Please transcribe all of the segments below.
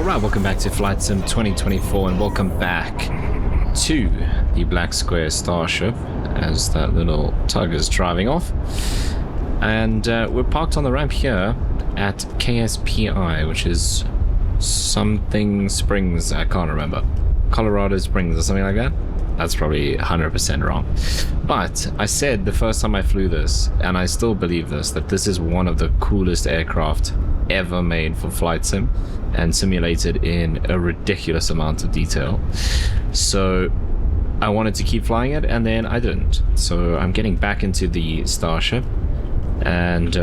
Alright, welcome back to Flight Sim 2024 and welcome back to the black square Starship as that little tug is driving off. And we're parked on the ramp here at KSPI, which is something Springs, I can't remember. Colorado Springs or something like that? That's probably 100% wrong. But I said the first time I flew this, and I still believe this, that this is one of the coolest aircraft ever made for Flight Sim and simulated in a ridiculous amount of detail. So I wanted to keep flying it, and then I didn't. So I'm getting back into the Starship, and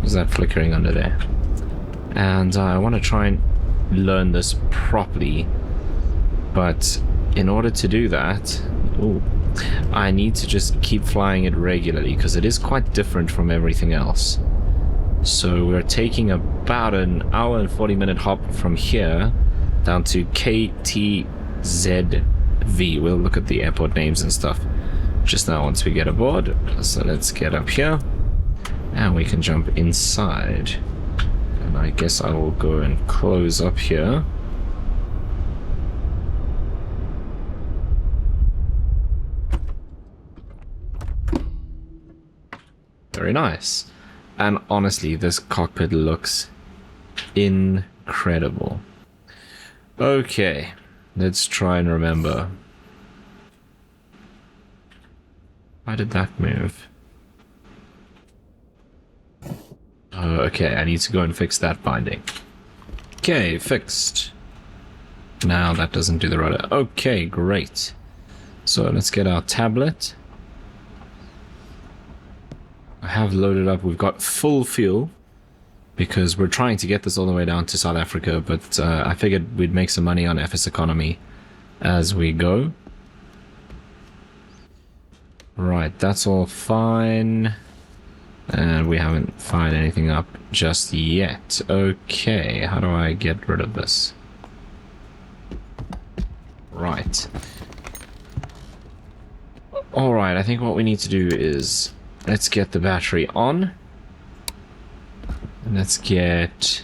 is that flickering under there? And I want to try and learn this properly, but in order to do that, I need to just keep flying it regularly because it is quite different from everything else. So we're taking about an hour and 40-minute hop from here down to KTZV. We'll look at the airport names and stuff just now once we get aboard. So let's get up here and we can jump inside. And I guess I will go and close up here. Very nice. And honestly, this cockpit looks incredible. Okay, let's try and remember. Why did that move? Oh, okay, I need to go and fix that binding. Okay, fixed. Now that doesn't do the rudder. Okay, great. So let's get our tablet. I have loaded up. We've got full fuel because we're trying to get this all the way down to South Africa, but I figured we'd make some money on FSEconomy as we go. Right, that's all fine. And we haven't fired anything up just yet. Okay, how do I get rid of this? Right. Alright, I think what we need to do is let's get the battery on. And let's get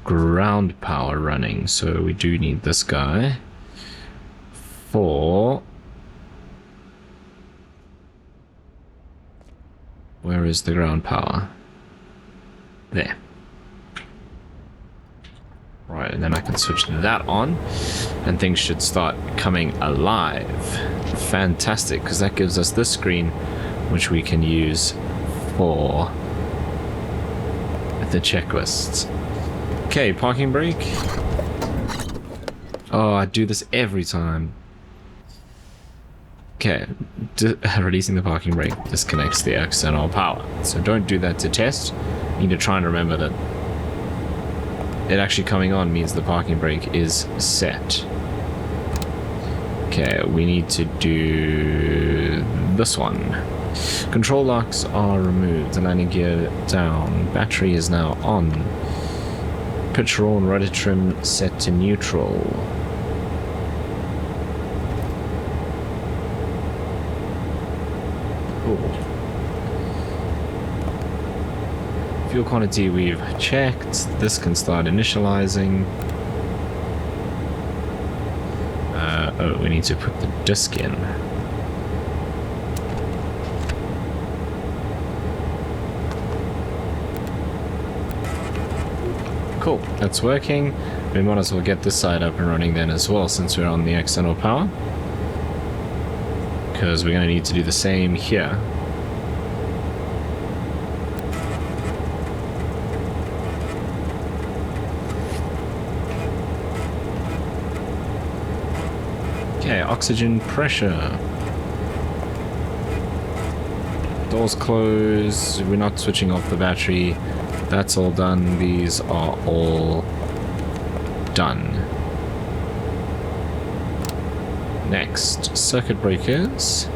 ground power running. So we do need this guy for... Where is the ground power? There. Right, and then I can switch that on and things should start coming alive. Fantastic, because that gives us this screen which we can use for the checklists. Okay, parking brake. Oh, I do this every time. Okay, releasing the parking brake disconnects the external power. So don't do that to test. You need to try and remember that it actually coming on means the parking brake is set. Okay, we need to do this one. Control locks are removed, the landing gear down, battery is now on, pitch roll and rudder trim set to neutral. Cool. Fuel quantity we've checked, this can start initializing. Oh, we need to put the disc in. Cool, that's working. We might as well get this side up and running then as well since we're on the external power. Because we're going to need to do the same here. Okay, oxygen pressure. Doors closed. We're not switching off the battery. That's all done. These are all done. Next, circuit breakers.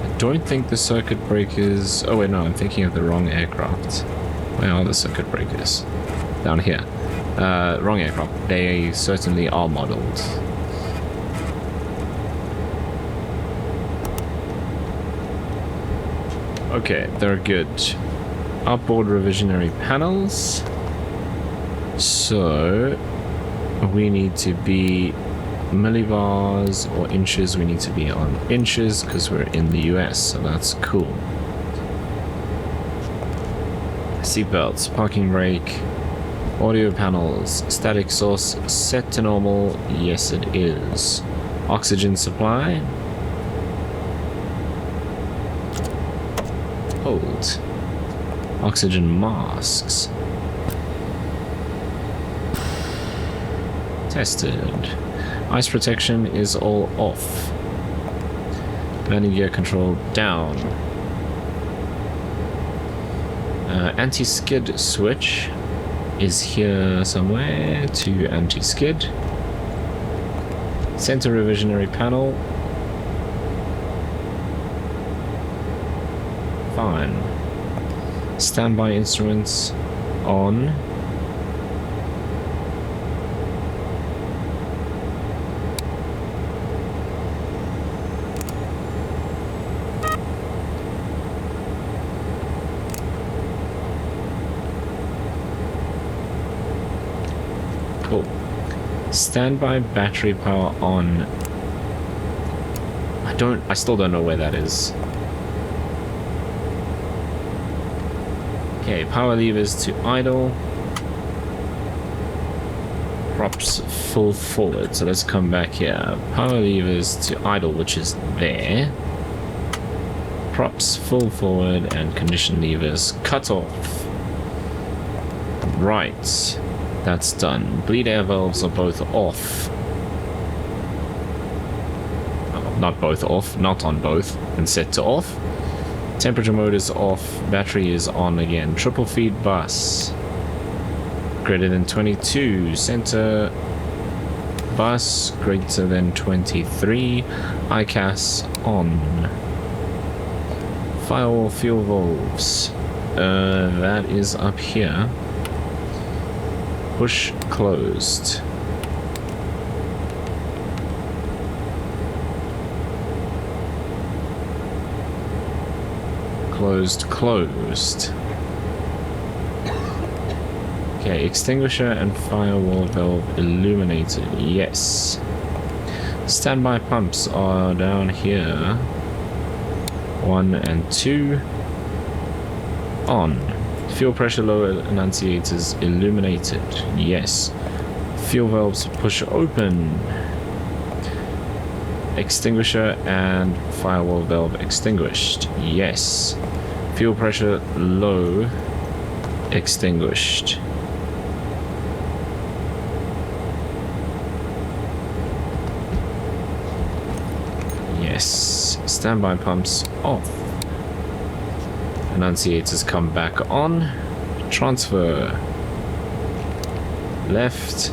I don't think the circuit breakers... Oh wait, no, I'm thinking of the wrong aircraft. Where are the circuit breakers? Down here. Wrong aircraft. They certainly are modeled. Okay, they're good. Outboard revisionary panels. So we need to be millibars or inches. We need to be on inches because we're in the US, so that's cool. Seatbelts, parking brake, audio panels, static source set to normal. Yes, it is. Oxygen supply. Hold. Oxygen masks. Tested. Ice protection is all off. Landing gear control down. Anti-skid switch is here somewhere to anti-skid. Center revisionary panel. Fine. Standby instruments on. Cool. Standby battery power on. I still don't know where that is. Okay, power levers to idle. Props full forward. So let's come back here. Power levers to idle, which is there. Props full forward and condition levers cut off. Right. That's done. Bleed air valves are both off. Oh, not both off, not on both, and set to off. Temperature mode is off, battery is on again. Triple feed bus. Greater than 22. Center bus greater than 23. ICAS on. Firewall fuel valves. That is up here. Push closed. Closed. Okay, extinguisher and firewall valve illuminated. Yes. Standby pumps are down here. 1 and 2. On. Fuel pressure lower annunciators illuminated. Yes. Fuel valves push open. Extinguisher and firewall valve extinguished. Yes. Fuel pressure low. Extinguished. Yes. Standby pumps off. Annunciators come back on. Transfer. Left.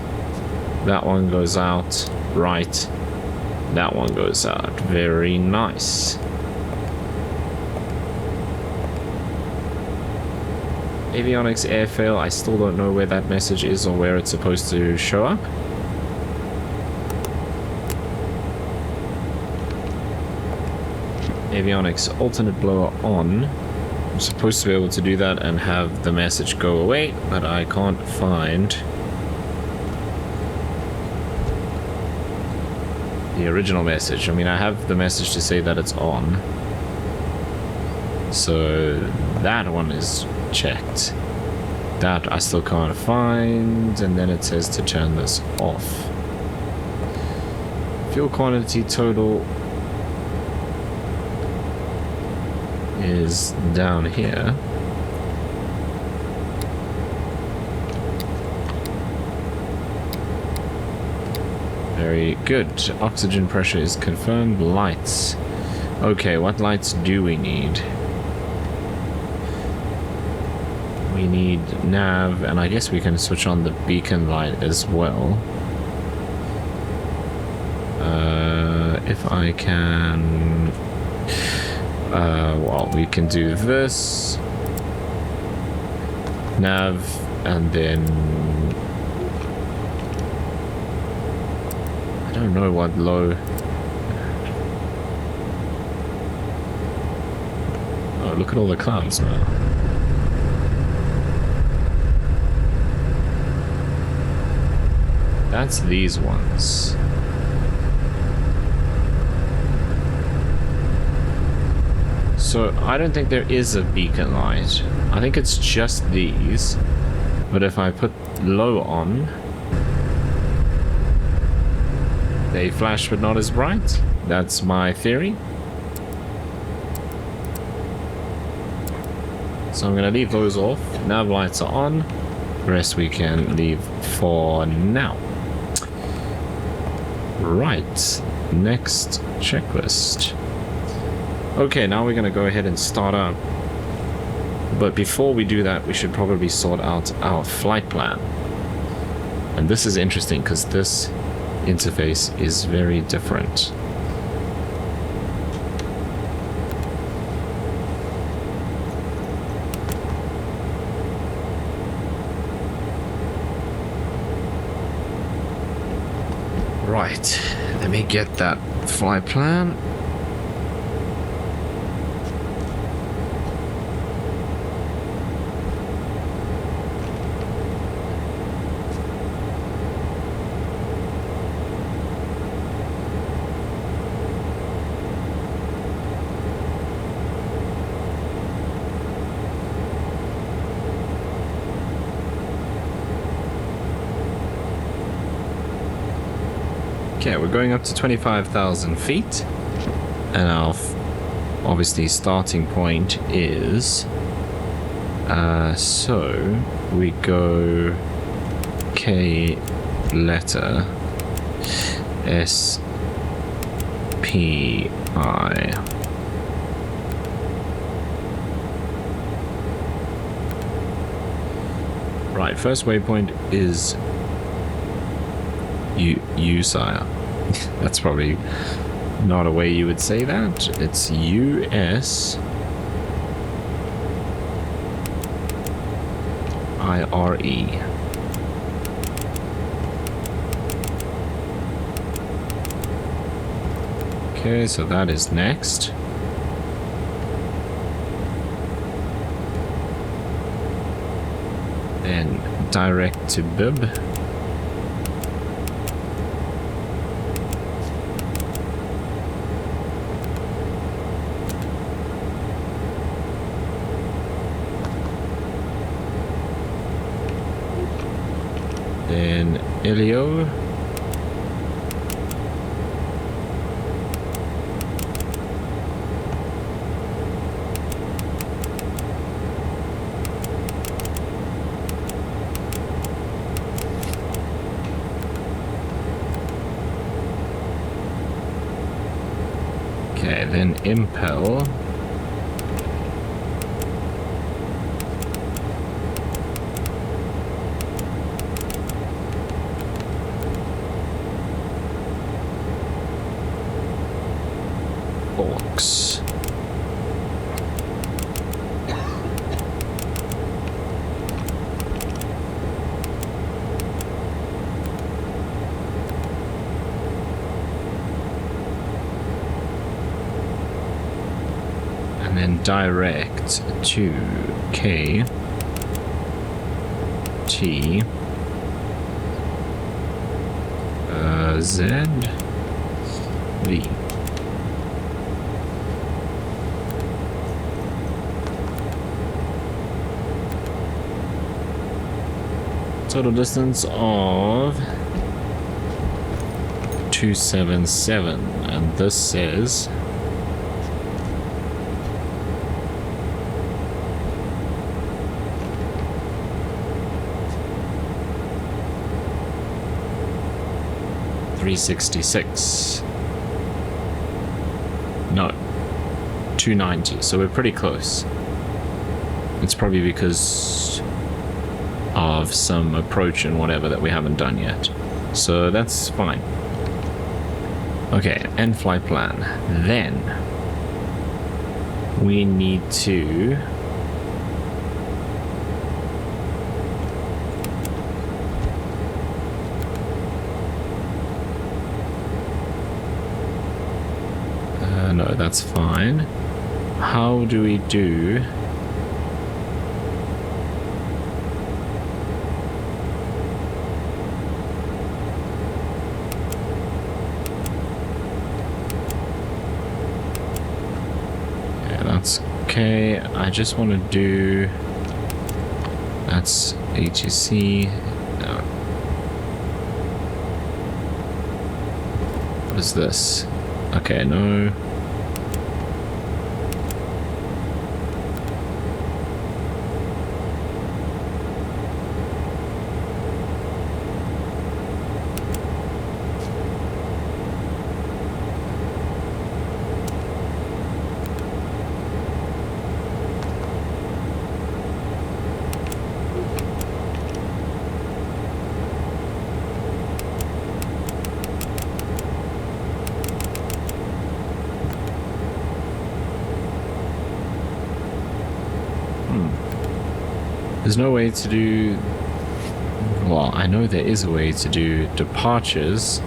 That one goes out. Right. That one goes out. Very nice. Avionics airfail. I still don't know where that message is or where it's supposed to show up. Avionics alternate blower on. I'm supposed to be able to do that and have the message go away, but I can't find the original message. I mean, I have the message to say that it's on. So that one is checked. That I still can't find, and then it says to turn this off. Fuel quantity total is down here. Very good. Oxygen pressure is confirmed. Lights. Okay, what lights do we need? We need nav, and I guess we can switch on the beacon light as well. If I can... well, we can do this. Nav, and then... I don't know what low... Oh, look at all the clouds now. That's these ones. So I don't think there is a beacon light. I think it's just these. But if I put low on, they flash but not as bright. That's my theory. So I'm going to leave those off. Nav lights are on. The rest we can leave for now. Right. Next checklist. Okay, now we're going to go ahead and start up. But before we do that, we should probably sort out our flight plan. And this is interesting because this interface is very different. Right, let me get that flight plan. Okay, we're going up to 25,000 feet, and our obviously starting point is so we go K letter S P I. Right, first waypoint is sire. That's probably not a way you would say that. It's US IRE. Okay, so that is next. Then direct to bib. Then Elio. Okay, then Impel. Box. And then direct to K T Z V. Total distance of 277, and this says $366. No, 290. So we're pretty close. It's probably because of some approach and whatever that we haven't done yet. So that's fine. Okay, end flight plan. Then we need to no, that's fine. how do we do? Yeah, that's okay. I just want to do. That's ATC. No. What is this? Okay, no. There's no way to do... Well, I know there is a way to do departures.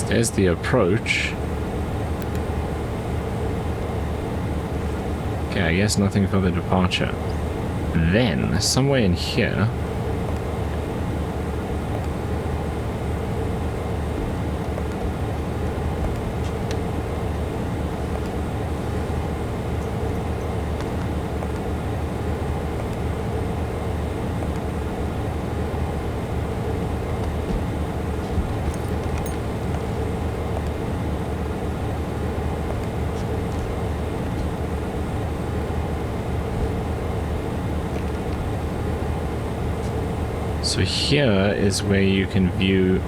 There's the approach. Okay, I guess nothing for the departure. Then, somewhere in here... So here is where you can view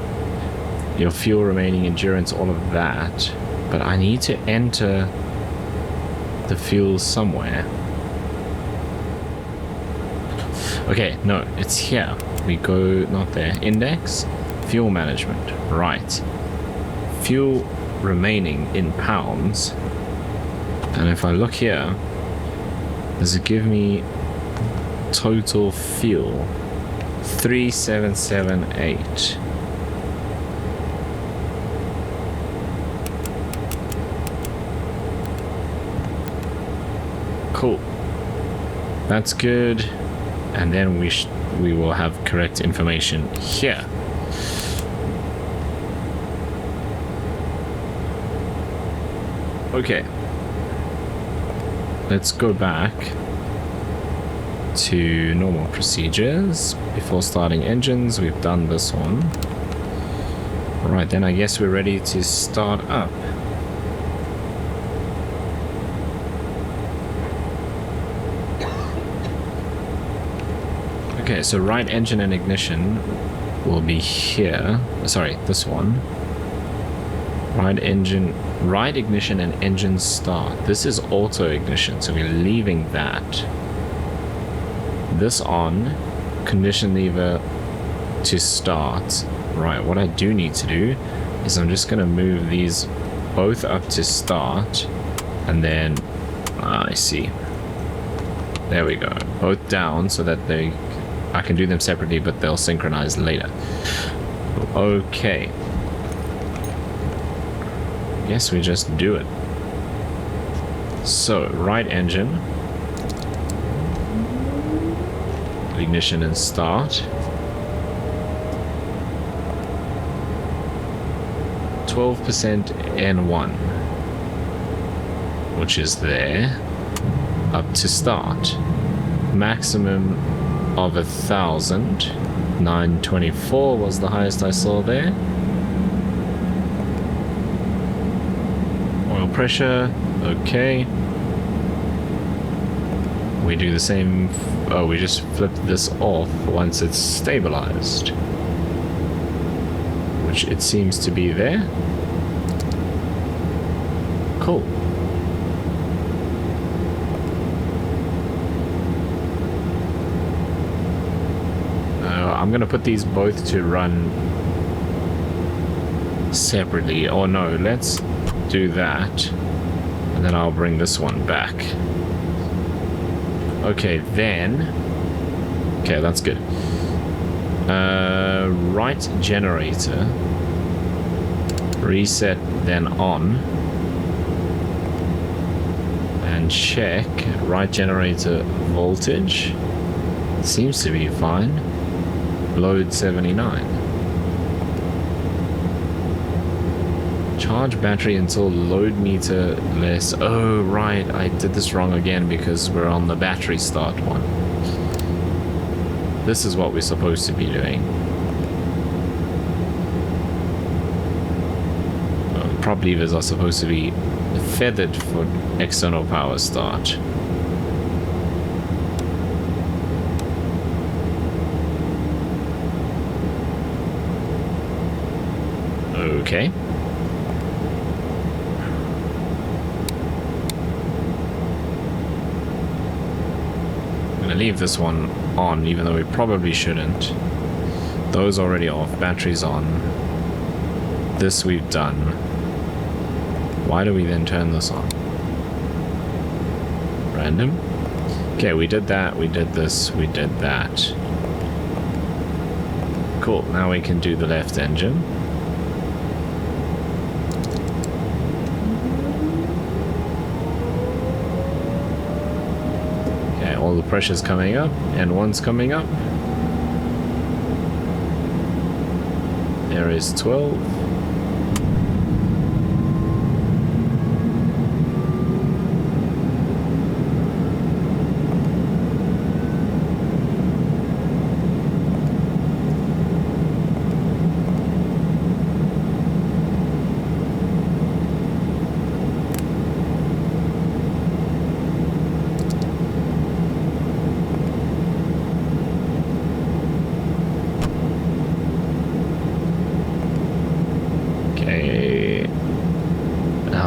your fuel remaining endurance, all of that. But I need to enter the fuel somewhere. Okay, no, it's here. We go, not there. Index, fuel management, right. Fuel remaining in pounds. And if I look here, does it give me total fuel? 3778. Cool. That's good. And then we will have correct information here. Okay. Let's go back to normal procedures. Before starting engines, we've done this one. Right, then I guess we're ready to start up. Okay, so right engine and ignition will be here. Sorry, this one. Right ignition and engine start. This is auto ignition, so we're leaving that. This on, condition lever to start. Right, what I do need to do is I'm just going to move these both up to start, and then I see. There we go. Both down so that I can do them separately, but they'll synchronize later. Okay. Guess we just do it. So, right engine. Ignition and start. 12% N1, which is there. Up to start. Maximum of 1,000. 924 was the highest I saw there. Oil pressure, okay. We do the same. Oh, we just flip this off once it's stabilized, which it seems to be there. Cool. I'm going to put these both to run separately. Oh no, let's do that. And then I'll bring this one back. Okay, then... Okay, that's good. Right generator. Reset, then on. And check right generator voltage. Seems to be fine. Load 79. Charge battery until load meter less. Oh, right. I did this wrong again because we're on the battery start one. This is what we're supposed to be doing. Prop levers are supposed to be feathered for external power start. Okay. I'm gonna leave this one on, even though we probably shouldn't. Those already off, batteries on. This we've done. Why do we then turn this on? Random? Okay, we did that, we did this, we did that. Cool, now we can do the left engine. Okay, all the pressure's coming up, and one's coming up. There is 12.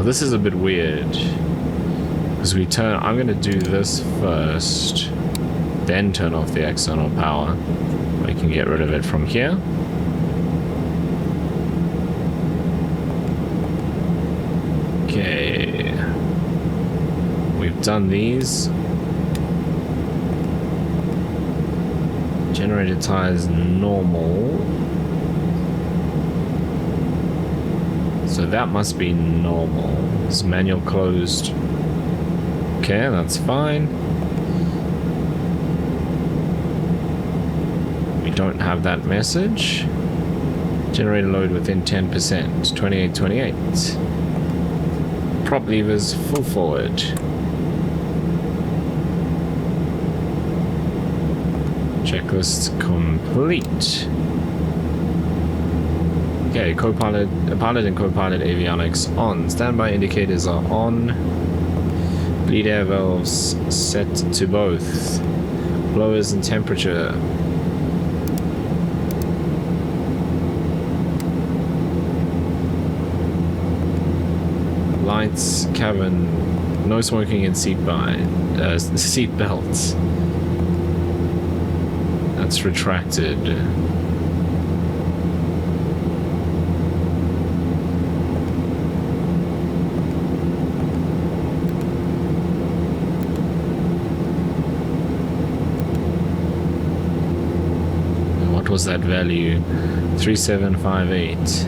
This is a bit weird because I'm going to do this first, then turn off the external power. We can get rid of it from here. Okay, we've done these. Generator tires normal. So that must be normal. Is manual closed? Okay, that's fine. We don't have that message. Generator load within 10%. 2828. Prop levers full forward. Checklist complete. Okay, pilot and co-pilot avionics on. Standby indicators are on. Bleed air valves set to both. Blowers and temperature. Lights, cabin, no smoking and seat belts. That's retracted. Was that value 3758?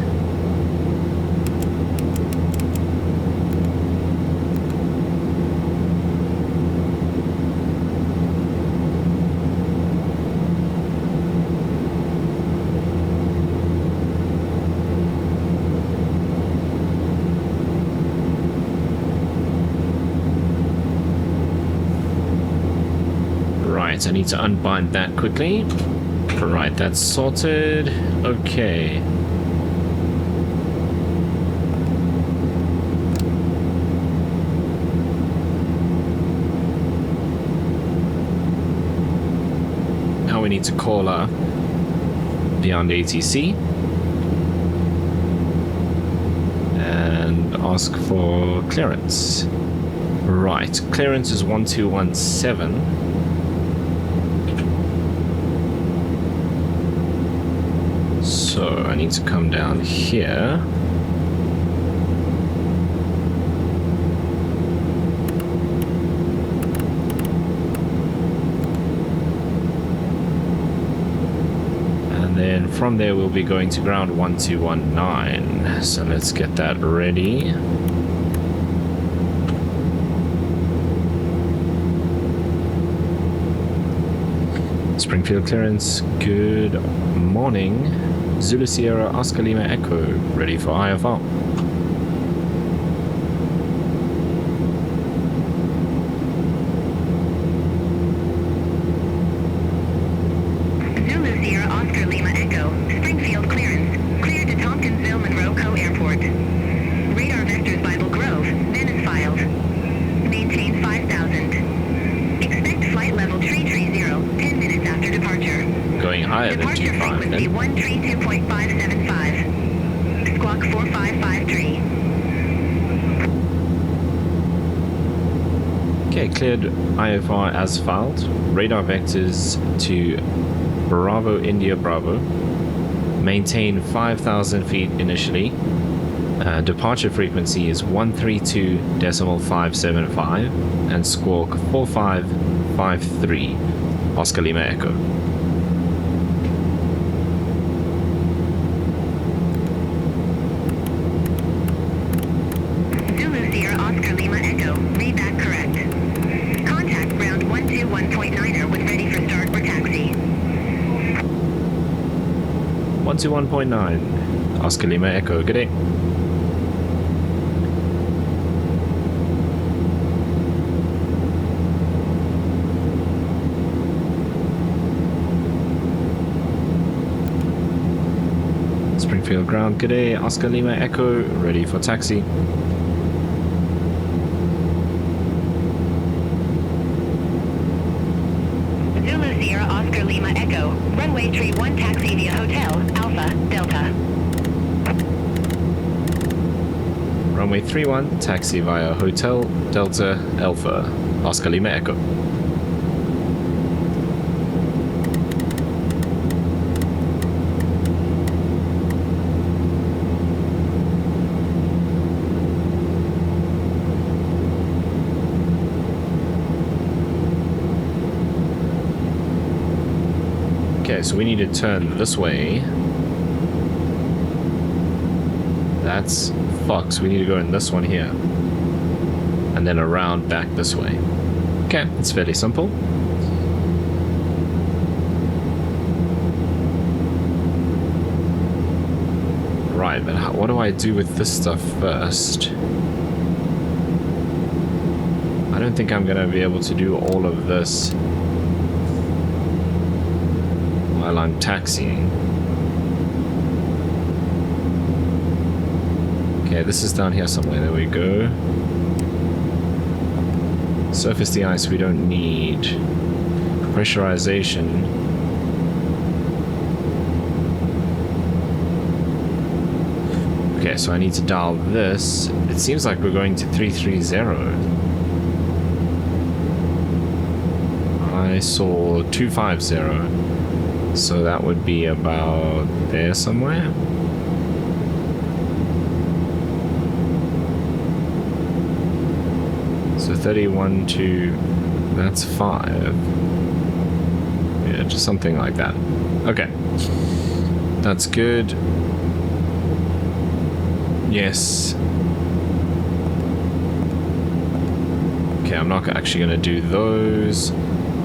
Right, I need to unbind that quickly. Right, that's sorted. Okay. Now we need to call up Beyond ATC and ask for clearance. Right, clearance is 1217. So I need to come down here. And then from there we'll be going to ground 1219. So let's get that ready. Springfield clearance, good morning. Zulu Sierra Oscar Lima Echo, ready for IFR. Zulu Sierra Oscar Lima Echo, Springfield clearance, clear to Tompkinsville Monroe Co Airport. Radar vectors Bible Grove, Venice filed. Maintain 5,000. Expect flight level tree 0, 10 minutes after departure. Going higher than Departure G5 frequency then. 132.575. Squawk 4553. Okay, cleared IFR as filed. Radar vectors to Bravo India Bravo. Maintain 5,000 feet initially. Departure frequency is 132.575 and squawk 4553. Oscar Lima Echo. Zulu Sierra Oscar Lima Echo, read that correct. Contact ground 121.9er when ready for start or taxi. 121.9. Oscar Lima Echo, good day. Springfield ground, good day. Oscar Lima Echo, ready for taxi. Zulu Sierra Oscar Lima Echo, runway tree 1 taxi via Hotel, Alpha, Delta. Runway 31, taxi via Hotel Delta Alpha, Oscar Lima Echo. Okay, so we need to turn this way. That's fucked. So we need to go in this one here. And then around back this way. Okay, it's fairly simple. Right, but what do I do with this stuff first? I don't think I'm gonna be able to do all of this while I'm taxiing. Okay, this is down here somewhere. There we go. Surface the ice we don't need. Pressurization. Okay, so I need to dial this. It seems like we're going to 330. I saw 250. So that would be about there somewhere. So 31 to, that's 5. Yeah, just something like that. Okay. That's good. Yes. Okay, I'm not actually going to do those.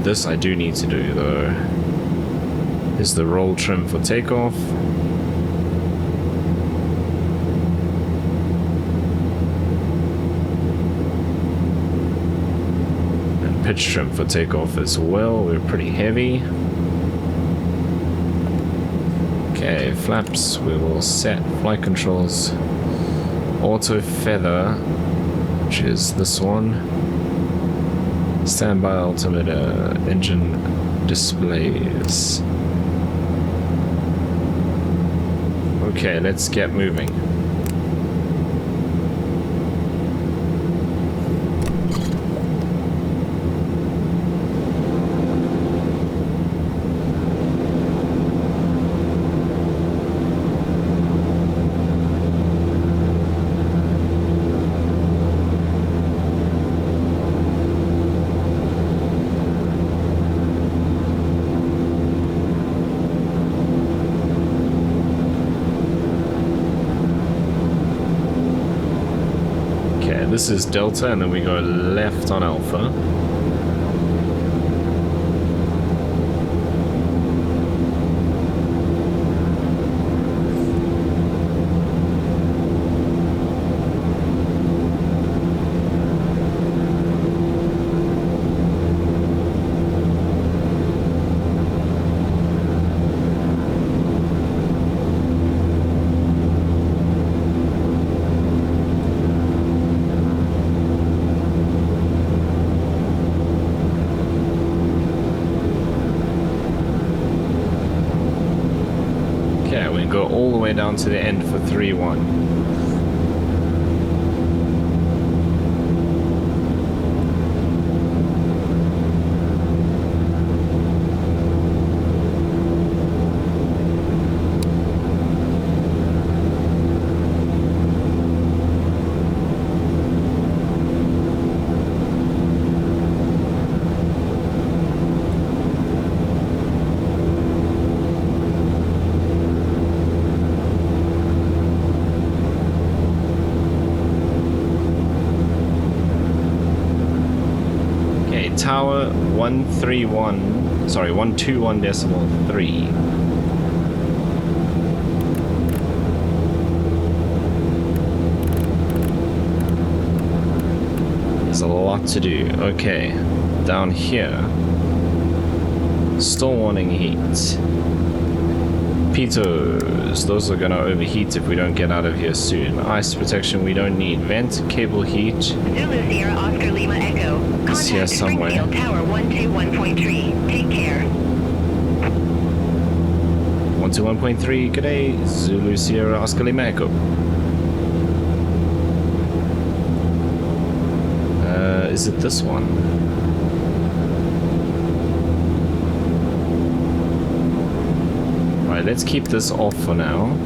This I do need to do though. Is the roll trim for takeoff. And pitch trim for takeoff as well. We're pretty heavy. Okay, flaps, we will set flight controls. Auto feather, which is this one. Standby altimeter, engine displays. Okay, let's get moving. Okay, this is Delta, and then we go left on Alpha. Go all the way down to the end for 3-1. Tower 131, sorry, 121.3. There's a lot to do. Okay, down here. Still warning heat. Pitos, those are gonna overheat if we don't get out of here soon. Ice protection we don't need. Vent, cable heat. Zulu Sierra Oscar Lima Echo. It's here Contact somewhere. Springfield Tower 121.3. Take care. 121.3, good day. Zulu Sierra Oscar Lima Echo. Is it this one? Right, let's keep this off for now.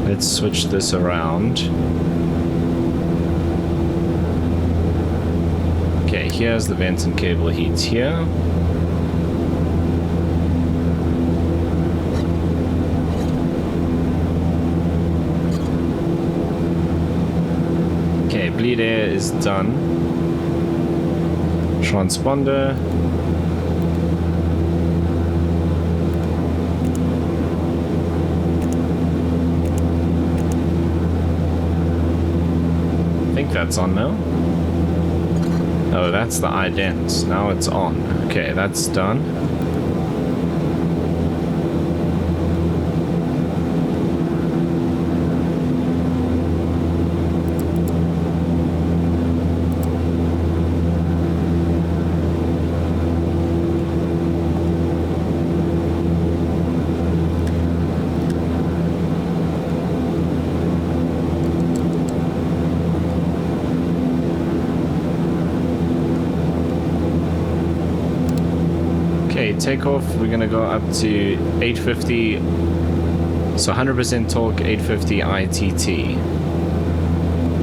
Let's switch this around. Okay, here's the vent and cable heat here. Okay, bleed air is done. Transponder. I think that's on now. Oh, that's the ident. Now it's on. Okay, that's done. Takeoff, we're gonna go up to 850, so 100% torque, 850 ITT.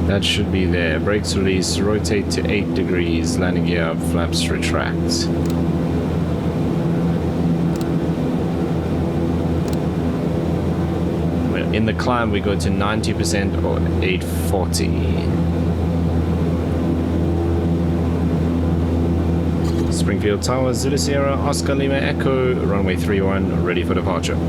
That should be there. Brakes release, rotate to 8 degrees, landing gear up, flaps retract. In the climb, we go to 90% or 840. Springfield Tower, Zulu Sierra, Oscar Lima Echo, runway 31, ready for departure. Zulu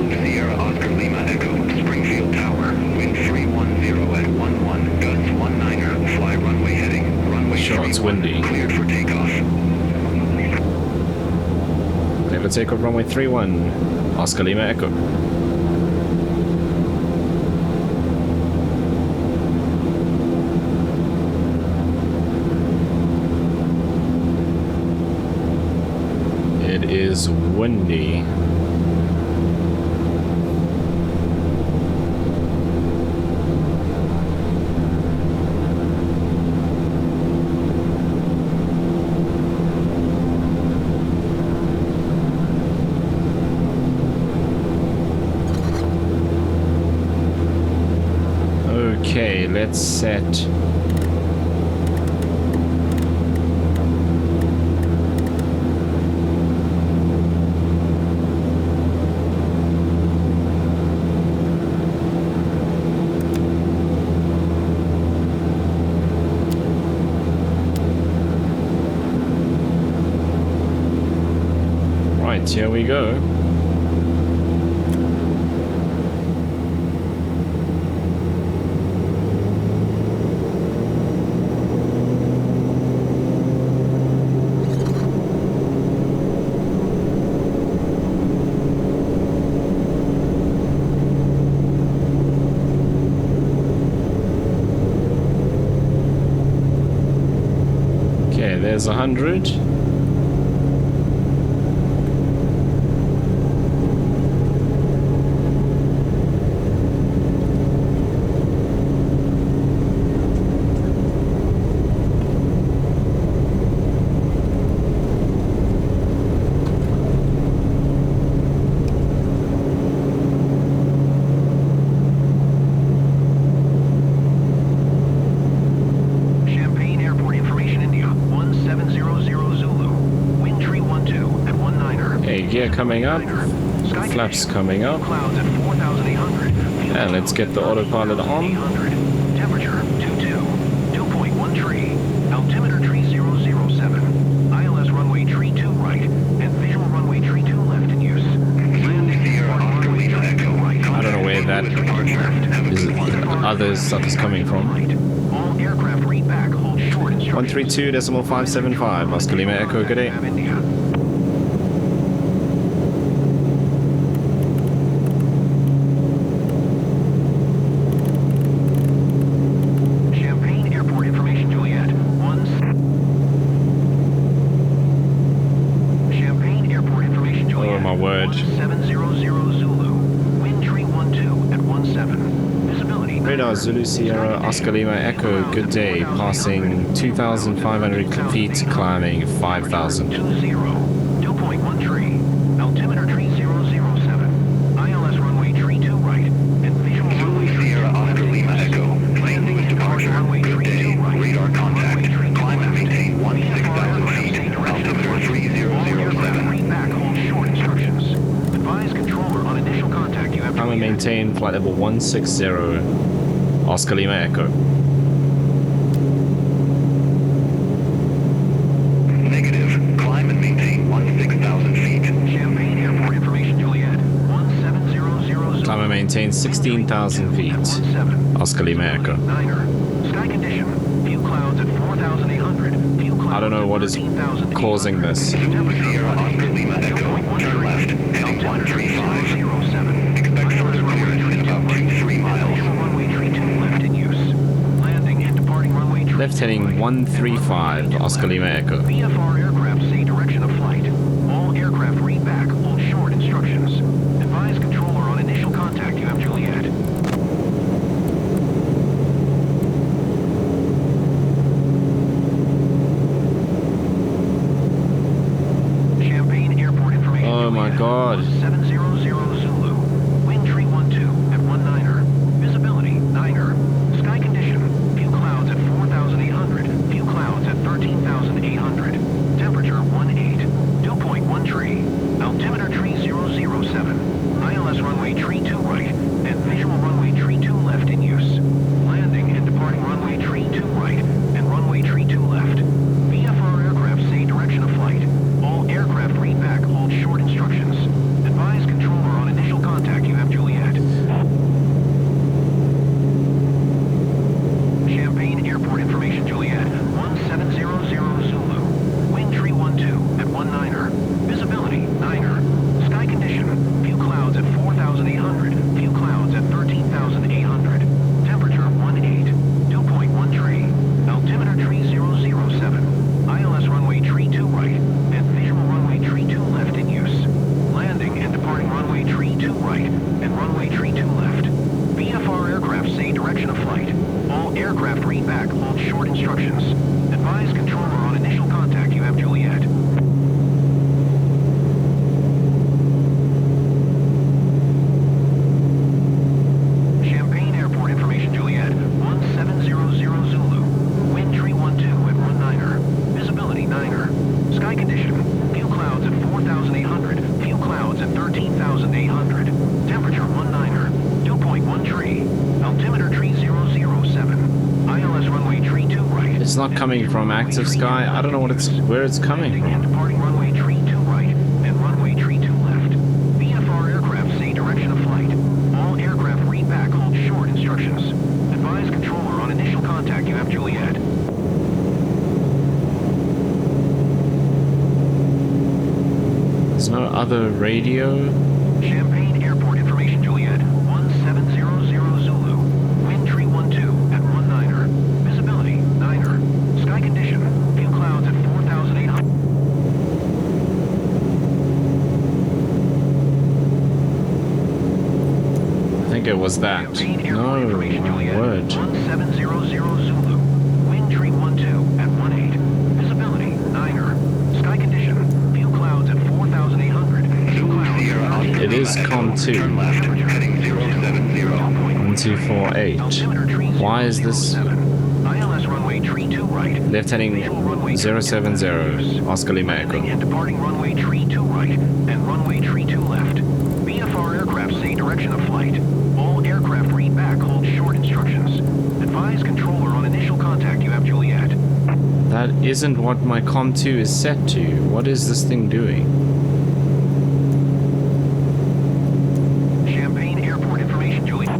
Sierra, Oscar Lima Echo, Springfield Tower, wind 310 at 11, gusts 19er, fly runway heading, runway Sure, it's windy. cleared for takeoff. Clear for takeoff, runway 31, Oscar Lima Echo. Is windy. Okay, let's set. here we go. Okay, there's 100. Coming up, flaps coming up, and let's get the autopilot on. Temperature 2.13, altimeter tree 007, ILS runway tree 2 right, and visual runway tree 2 left in use. I don't know where that is. Others coming from. All aircraft read back, hold short instructions. 132.575, Oscar Lima Echo, good day. Zulu Sierra Oscar Lima Echo, good day, passing 2,500 feet, climbing 5,000. 2.13, altimeter tree 007, ILS runway tree 2 right, and visual runway Sierra Oscar Lima Echo, landing and departure runway tree 2 right, radar contact, climb and maintain 16,000 feet, altimeter 3007. Read back, hold short instructions. Advise controller on initial contact you have to I'm gonna maintain flight level 160. Oscar Lima Echo. Negative. Climb and maintain 16,000 feet. Champaign Airport information, Juliet. 1700. Climb and maintain 16,000 feet. Oscar Lima Echo. Sky condition. Few clouds at 4,800. Few clouds. I don't know what is causing this. Temperature Oscar Lima Echo. Turn left. Heading 13507. Expect further clearance in about 3 miles. Left heading 135, Oscar Lima Echo. VFR aircraft say direction of flight. All aircraft read back, hold short instructions. Advise controller on initial contact you have Juliet. Champaign Airport information. Oh my god. 700 Zulu. Wind tree 12 at 19er. Visibility 9er. Sky condition. Few clouds at 4,800. Few clouds at 13,800. Temperature 18. 2.13. Altimeter tree 007. ILS runway tree 2 right. And visual runway tree 2 left in use. Landing and departing runway tree 2 right. And runway tree 2 left. VFR aircraft say direction of flight. All aircraft read back, hold short instructions. Advise controller on initial contact you have Juliet. Champaign Airport information, Juliet. 1700 Zulu. Wind tree 12 at 19er. Visibility 9er. Sky condition. Few clouds at 4,800. Few clouds at 13,800. Temperature 18. 2.13. Altimeter tree 007. ILS runway tree 2 right. And visual runway tree 2 left in use. Landing and departing runway tree 2 right. And runway tree 2 left. VFR aircraft say direction of flight. All aircraft read back, hold short instructions. Advise controller on initial contact you have Juliet. Champaign Airport information, Juliet. 1700 Zulu. Wind tree 12 at 19er. Visibility 9er. Sky condition. Few clouds at 4,800. Few clouds at 13,800. Temperature 19er. 2.13. Altimeter tree 007. ILS runway tree 2 right. It's not coming from active sky. I don't know where it's coming And from. departing runway tree 2 right and runway tree 2 other radio? Champaign Airport information, Juliet. 1700 Zulu. Wind tree 12 at 19er. Visibility 9er. Sky condition. Few clouds at 4,800. I think it was that. No, my word. 1700 Zulu. Wind tree 12 at 18. Visibility 9er. Sky condition. Few clouds at 4,800. Few clouds. It is COM2. 1248. Why is this ILS runway tree 2 right. left heading 070 Oscar Lima Echo? And departing runway tree 2 right and runway tree 2 left. VFR aircraft say direction of flight. All aircraft read back, hold short instructions. Advise controller on initial contact. You have Juliet. That isn't what my COM2 is set to. What is this thing doing? Champaign Airport information, Juliet.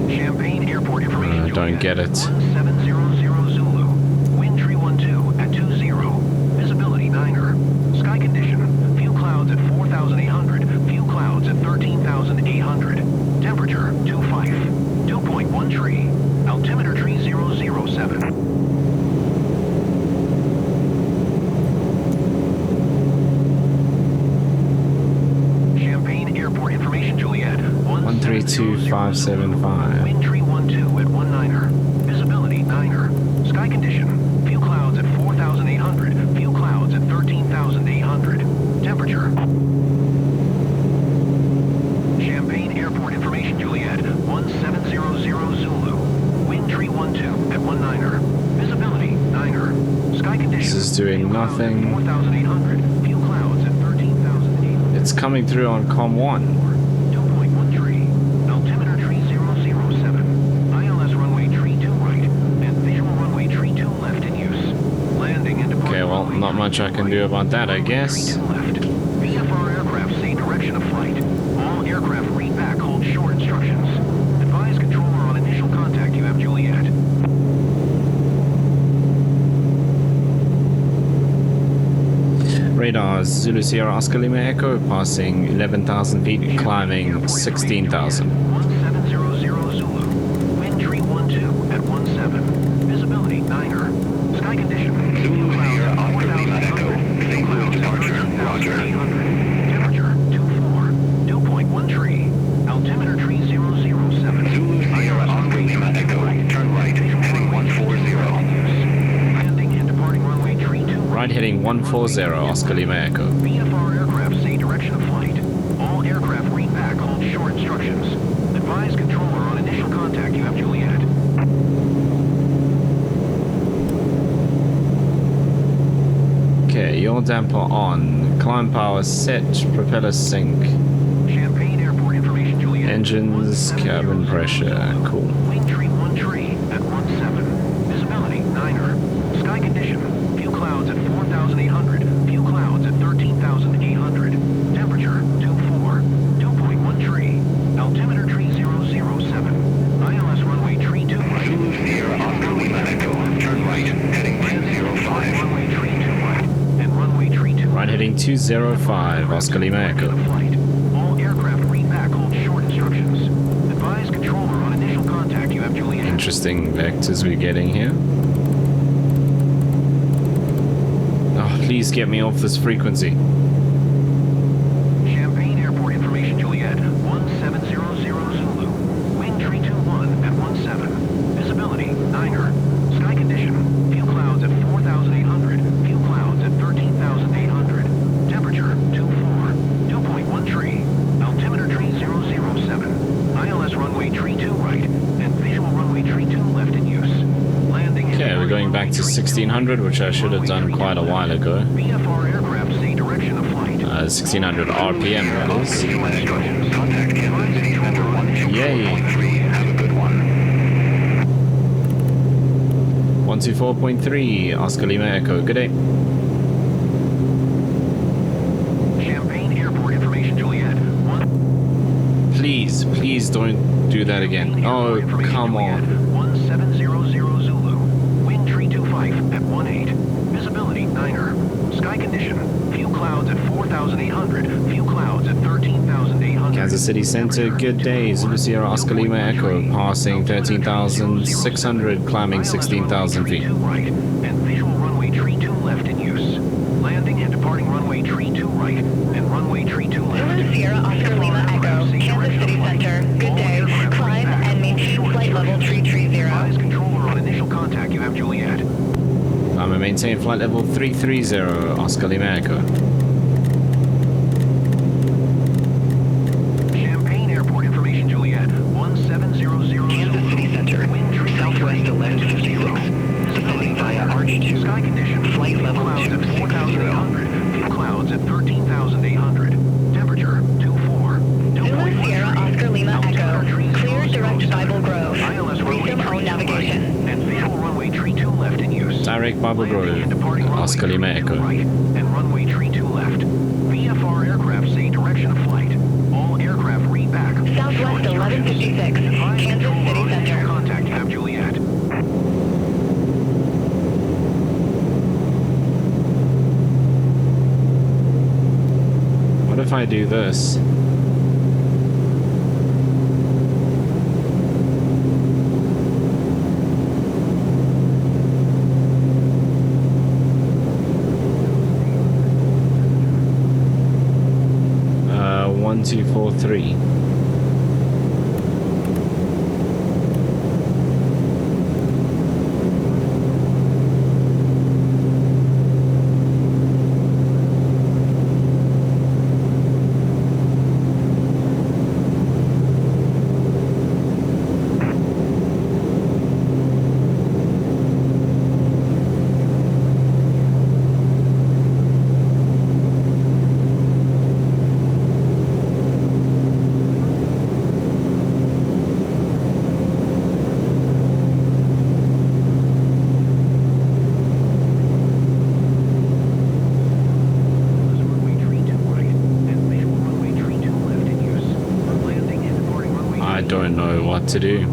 Champaign Airport information, Juliet. Don't get it. 1700 Zulu. Wind tree 12 at 20. Visibility 9er. Sky condition. Few clouds at 4,800. Few clouds at 13,800. Temperature 25. 2.1 tree. Altimeter tree 007. Champaign Airport information, Juliet. 132575. Wind tree 12 at 19er. Visibility 9er. Sky condition. Few clouds at 4,800. Few clouds at 13,800. Temperature. Champaign Airport information, Juliet. 1700 Zulu. Wind tree 12 at 19er. Visibility 9er. Sky condition. This is doing Few clouds at nothing. 4,800. Few clouds at 13,800. It's coming through on COM1. 2.1 tree. Altimeter tree 007. ILS runway tree 2 right. And visual runway tree 2 left in use. Landing and departing. Okay, well, runway not tree much 2 I can right. do about that, I guess. Tree 2 left. VFR aircraft say direction of flight. All aircraft read back, hold short instructions. Advise controller on initial contact. You have Juliet. Radar Zulu Sierra Oscar Lima Echo passing 11,000 feet, climbing 16,000. 1700 Zulu. Wind tree 12 at 17. Visibility 9er. Sky condition. Few clouds at 4,800. Few clouds at 13,800. Temperature 24. 2.1 tree. Altimeter tree 007. ILS runway tree 2 right. Turn right. Heading 140. Landing and departing runway tree 2 right. Right heading 140 Oscar Lima Echo. VFR aircraft say direction of flight. All aircraft read back, hold short instructions. Advise controller on initial contact. You have Juliet. Okay, yaw damper on. Climb power set. Propeller sync. Champaign Airport information, Juliet. Engines, cabin pressure. Cool. Wing tree 1 tree at 17. Visibility 9er. Sky condition. Few clouds at 4,800. Few clouds at 13,800. Temperature 24. 2.1 tree. Altimeter tree 007. ILS runway tree 2 right. Turn right. Heading 205. Runway tree 2 right. And runway tree 2 Right heading 205 Oscar Lima Echo. flight. All aircraft read back, hold short instructions. Advise controller on initial contact. You have Juliet. Interesting vectors we're getting here. Oh, please get me off this frequency. Champaign Airport information, Juliet. 1700 Zulu. Wind tree 21 at 17. Visibility 9er. Sky condition. Few clouds at 4,800. Few clouds at 13,800. Temperature 24. 2.1 tree. Altimeter tree 007. ILS runway tree 2 right. And visual runway tree 2 left in use. Landing. Okay, we're going back to 1600, which I should have done quite a while ago. VFR aircraft say direction of flight. 1600 RPM, that is. Contact Yay. Have a good one. 124.3 Oscar Lima Echo. Good day. Champaign Airport information, Juliet. Please don't do that again. Oh, come on. 1700 Zulu. Kansas City Center, good day. Zulu Sierra Oscar Lima Echo, passing 13,600, climbing 16,000 feet. Right, and visual runway tree 2 left in use. Landing and departing runway tree 2 right, and runway tree 2 left. Zulu Sierra Oscar Lima Echo, Kansas City Center, good day. Climb and maintain flight level tree 30. Advise controller on initial contact, you have Juliet. I'm and maintain flight level 330, Oscar Lima Echo. Champaign Airport information, Juliet. 1700 Kansas City Center, southwest to left 56. Descending via Arch 2. Sky condition. Flight level Clouds at 260. 4,800. Few clouds at 13,800. Temperature 24. Zulu Sierra Oscar Lima Echo, clear direct Bible Grove. Resume own navigation. And visual runway tree 2 left in use. Direct Bible Grove, Oscar Lima Echo. Right, and runway tree 2 left. VFR aircraft say direction of flight. All aircraft read back. Southwest 1156, Kansas City Center. Contact, you have Juliet. What if I do this? One, two, four, three. To do.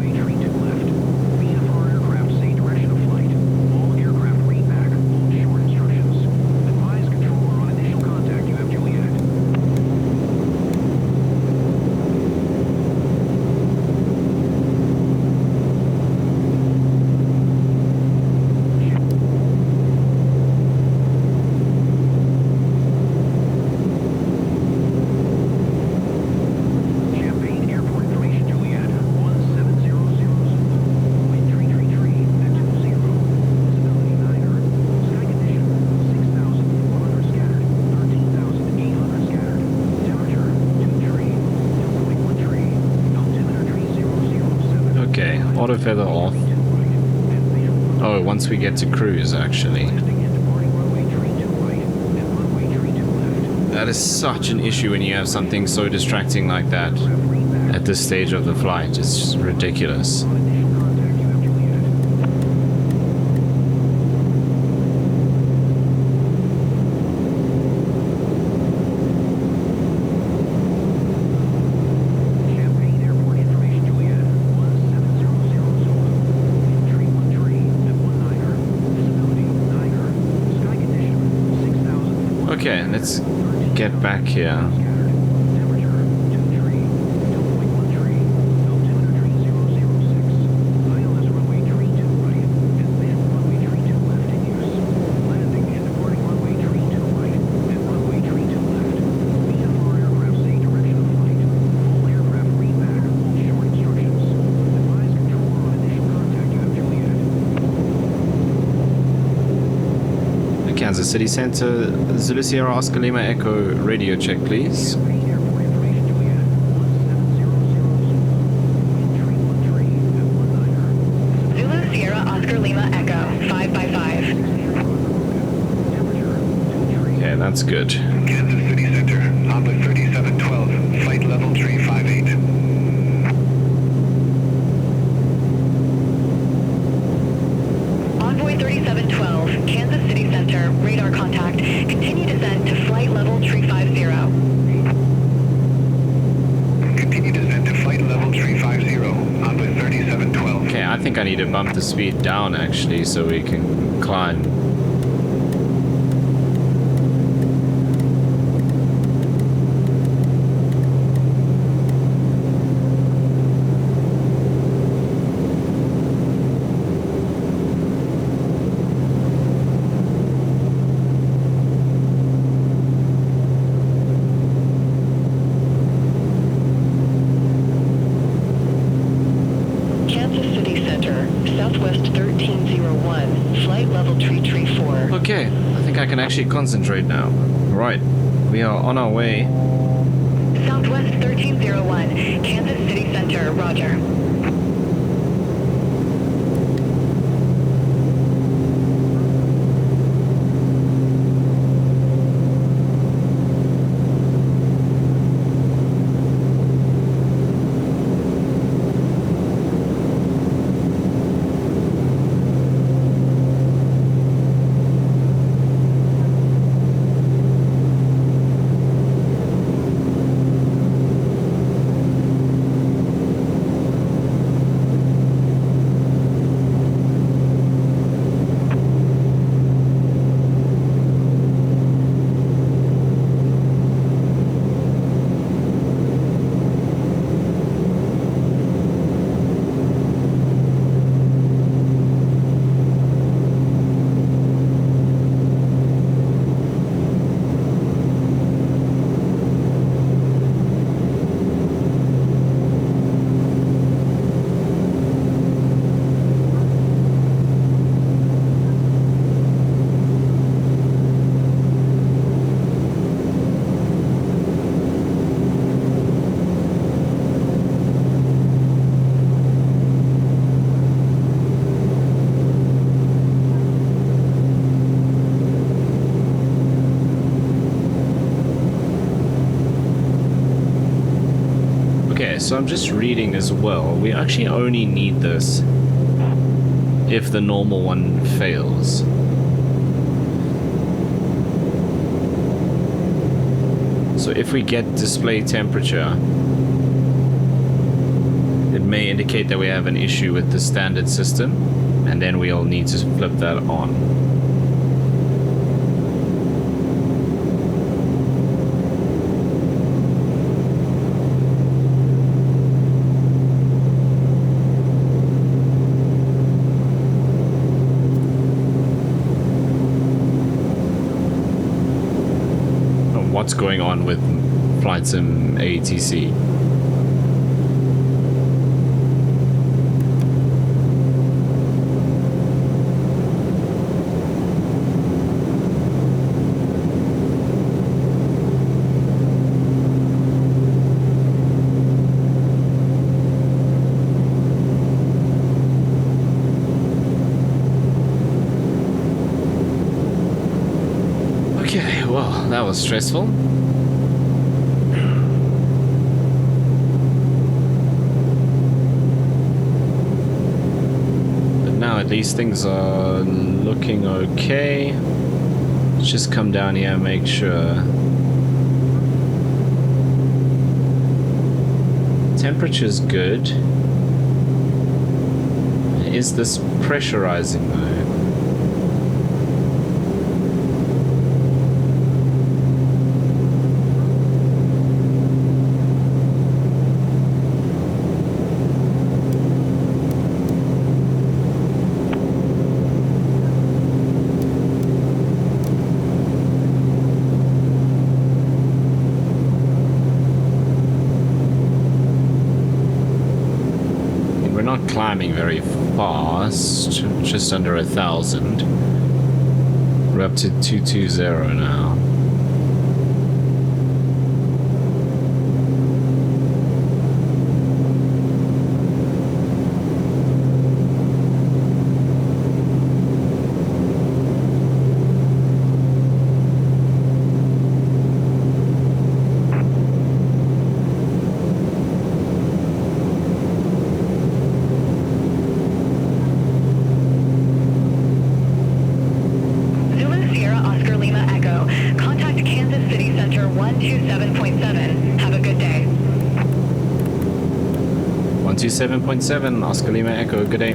Auto feather off. Oh, once we get to cruise, actually. That is such an issue when you have something so distracting like that at this stage of the flight. It's just ridiculous. Okay, let's get back here. Kansas City Center, Zulu Sierra Oscar Lima Echo, radio check please. Zulu Sierra Oscar Lima Echo, 5x5. Okay, that's good. Kansas City Center, Envoy 3712, flight level 358. Envoy 3712, Kansas City Center, radar contact. Continue descent to flight level 350. Continue descent to flight level 350, Envoy 3712. Okay, I think I need to bump the speed down actually so we can climb. Flight level tree 4. Okay, I think I can actually concentrate now. Right, we are on our way. Southwest 1301, Kansas City Center, roger. So I'm just reading as well. We actually only need this if the normal one fails. So if we get display temperature, it may indicate that we have an issue with the standard system, and then we'll need to flip that on. What's going on with Flight Sim ATC? Okay, well, that was stressful. But now at least things are looking okay. Let's just come down here and make sure. Temperature's good. Is this pressurizing though? Climbing very fast, just under 1,000. We're up to 220 now. Contact Kansas City Center 127.7. Have a good day. 127.7, Oscar Lima Echo, good day.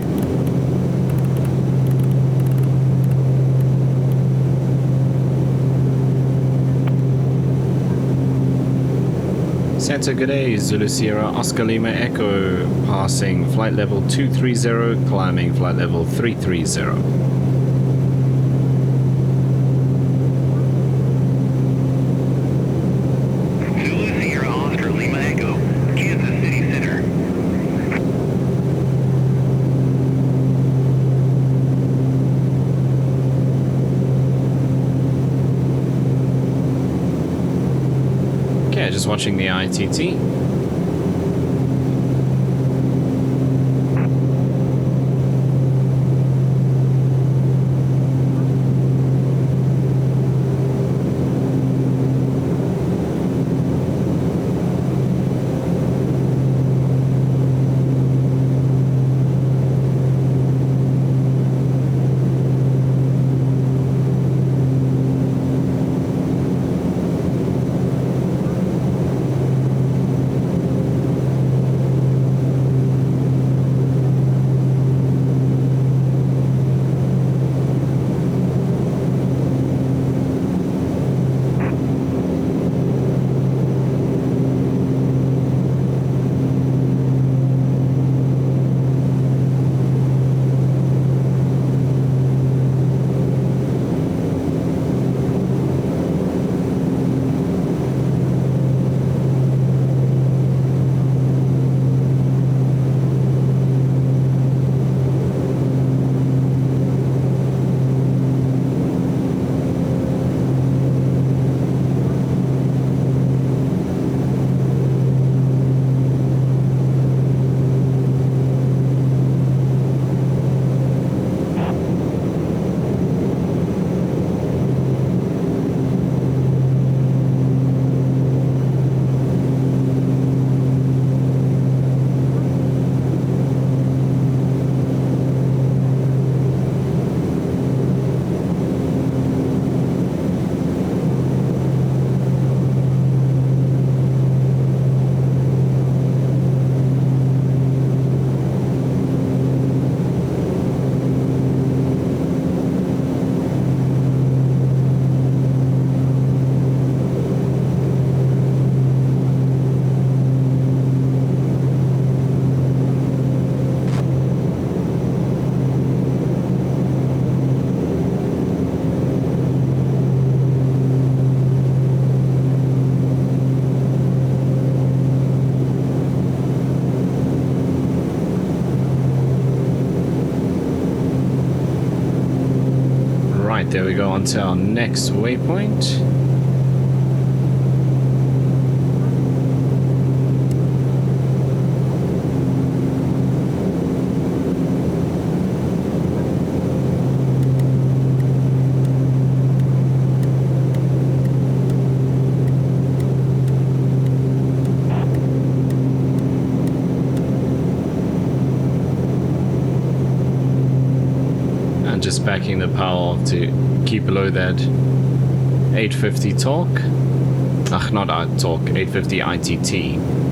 Santa, good day. Zulu Sierra, Oscar Lima Echo, passing flight level 230, climbing flight level 330. just watching the ITT. There we go, on to our next waypoint. Just backing the power off to keep below that 850 torque. Ach, not torque, 850 ITT.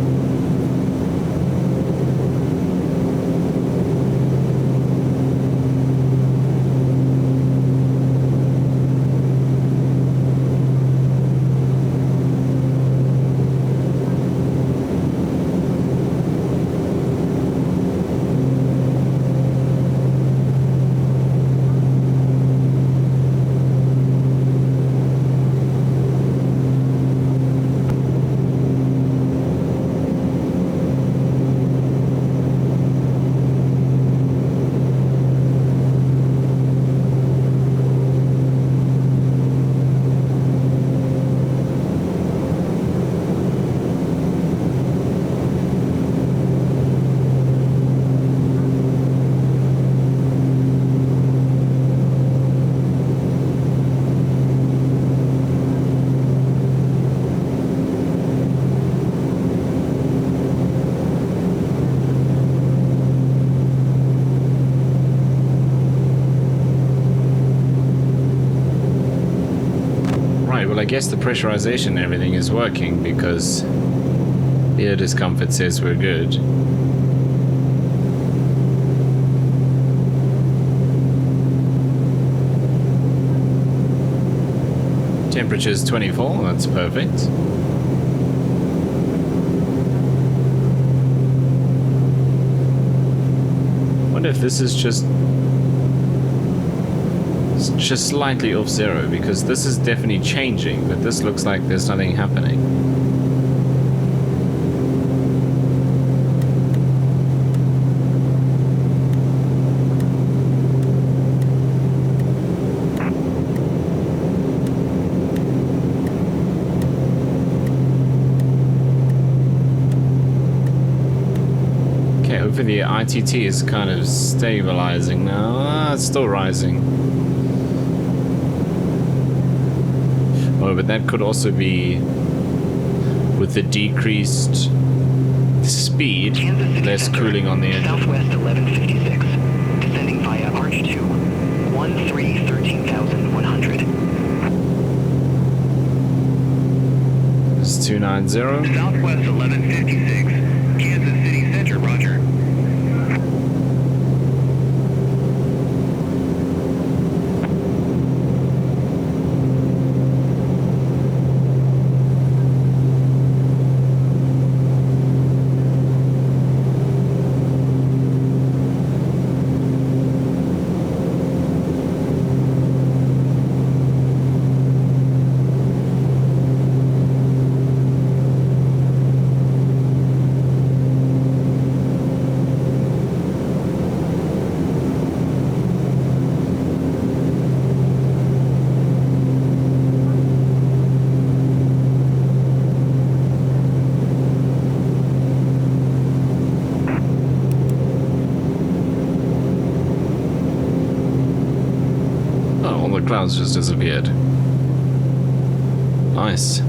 I guess the pressurization and everything is working because the air discomfort says we're good. Temperature's 24, that's perfect. Wonder if this is just slightly off zero, because this is definitely changing, but this looks like there's nothing happening. hopefully the ITT is kind of stabilizing now. Ah, it's still rising. Oh, but that could also be with the decreased speed, less cooling on the engine. Southwest 1156, descending via Arch 2, 13,100. It's 290. Southwest 1156, Kansas City Center, roger. Clouds just disappeared. Nice.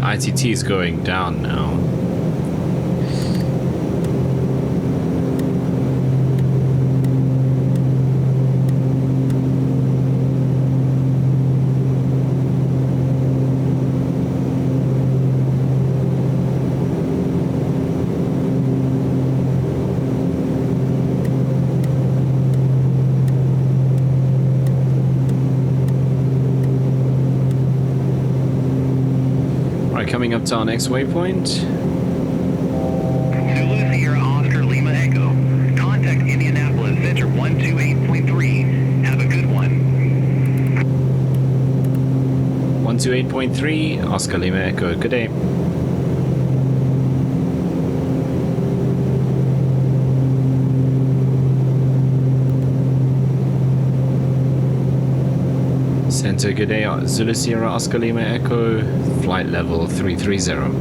ITT is going down now. Coming up to our next waypoint. Zulu Sierra Oscar Lima Echo. Contact Indianapolis Center 128.3. Have a good one. 128.3, Oscar Lima Echo. Good day. Center, good day. Zulu Sierra Oscar Lima Echo, flight level 330.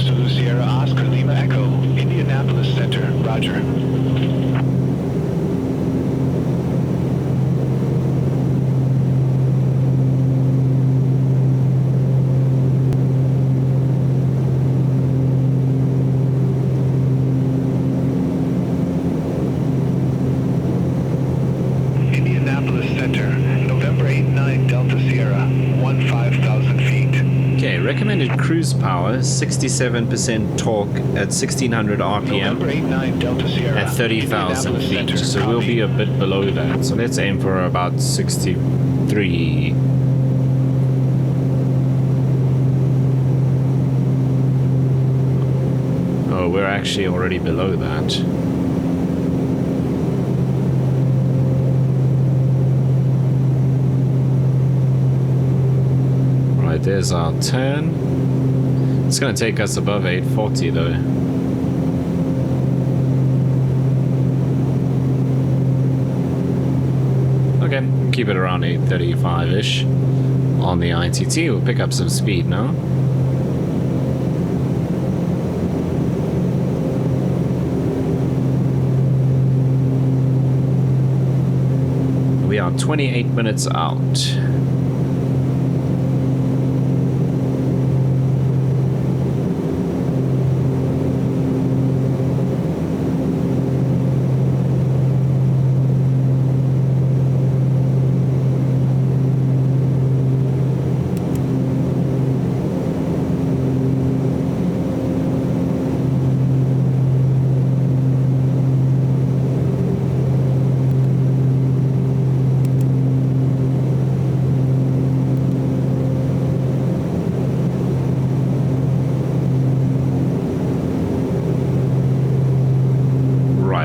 Zulu Sierra Oscar Lima Echo, Indianapolis Center, roger. Recommended cruise power, 67% torque at 1600 RPM at 30,000 feet. So we'll be a bit below that. So let's aim for about 63. Oh, we're actually already below that. There's our turn. It's going to take us above 840 though. Okay, keep it around 835-ish on the ITT. We'll pick up some speed now. are 28 minutes out.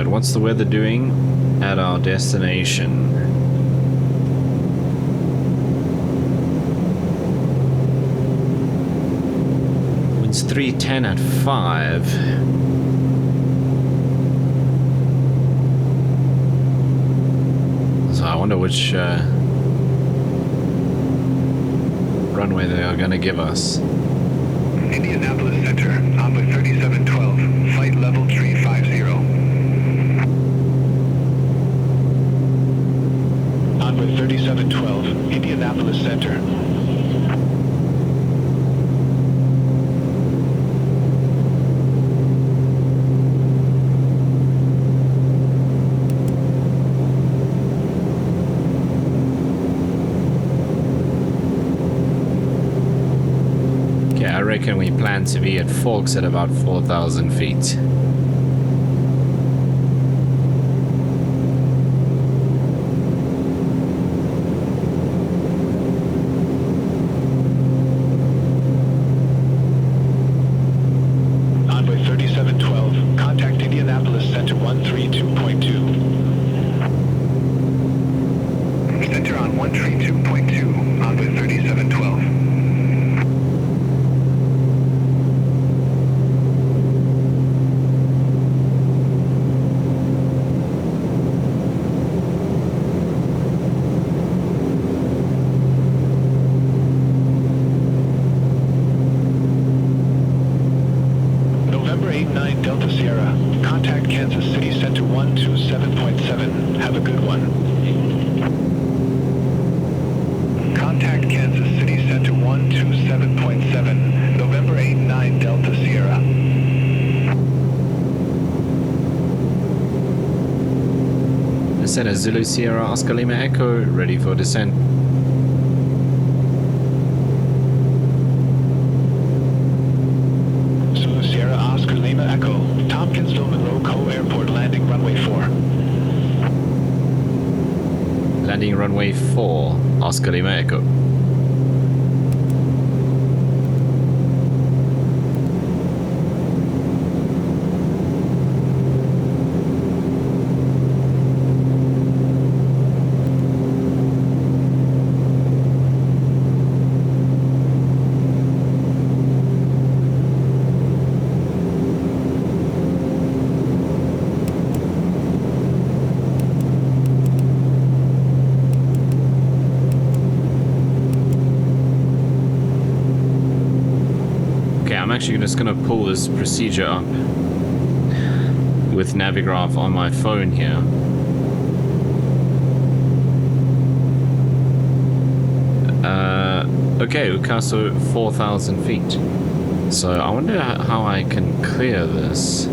What's the weather doing at our destination? Winds 310 at 5. So I wonder which runway they are going to give us. Indianapolis Center, Envoy 3712, flight level 350. Envoy 3712, Indianapolis Center. Okay, I reckon we plan to be at Forks at about 4,000 feet. Center Zulu Sierra Oscar Lima Echo, ready for descent. Zulu Sierra Oscar Lima Echo, Tompkinsville Monroe Co Airport, landing runway 4. Landing runway 4, Oscar Lima Echo. I'm actually just going to pull this procedure up with Navigraph on my phone here. Okay, Ucaso 4,000 feet. So I wonder how I can clear this.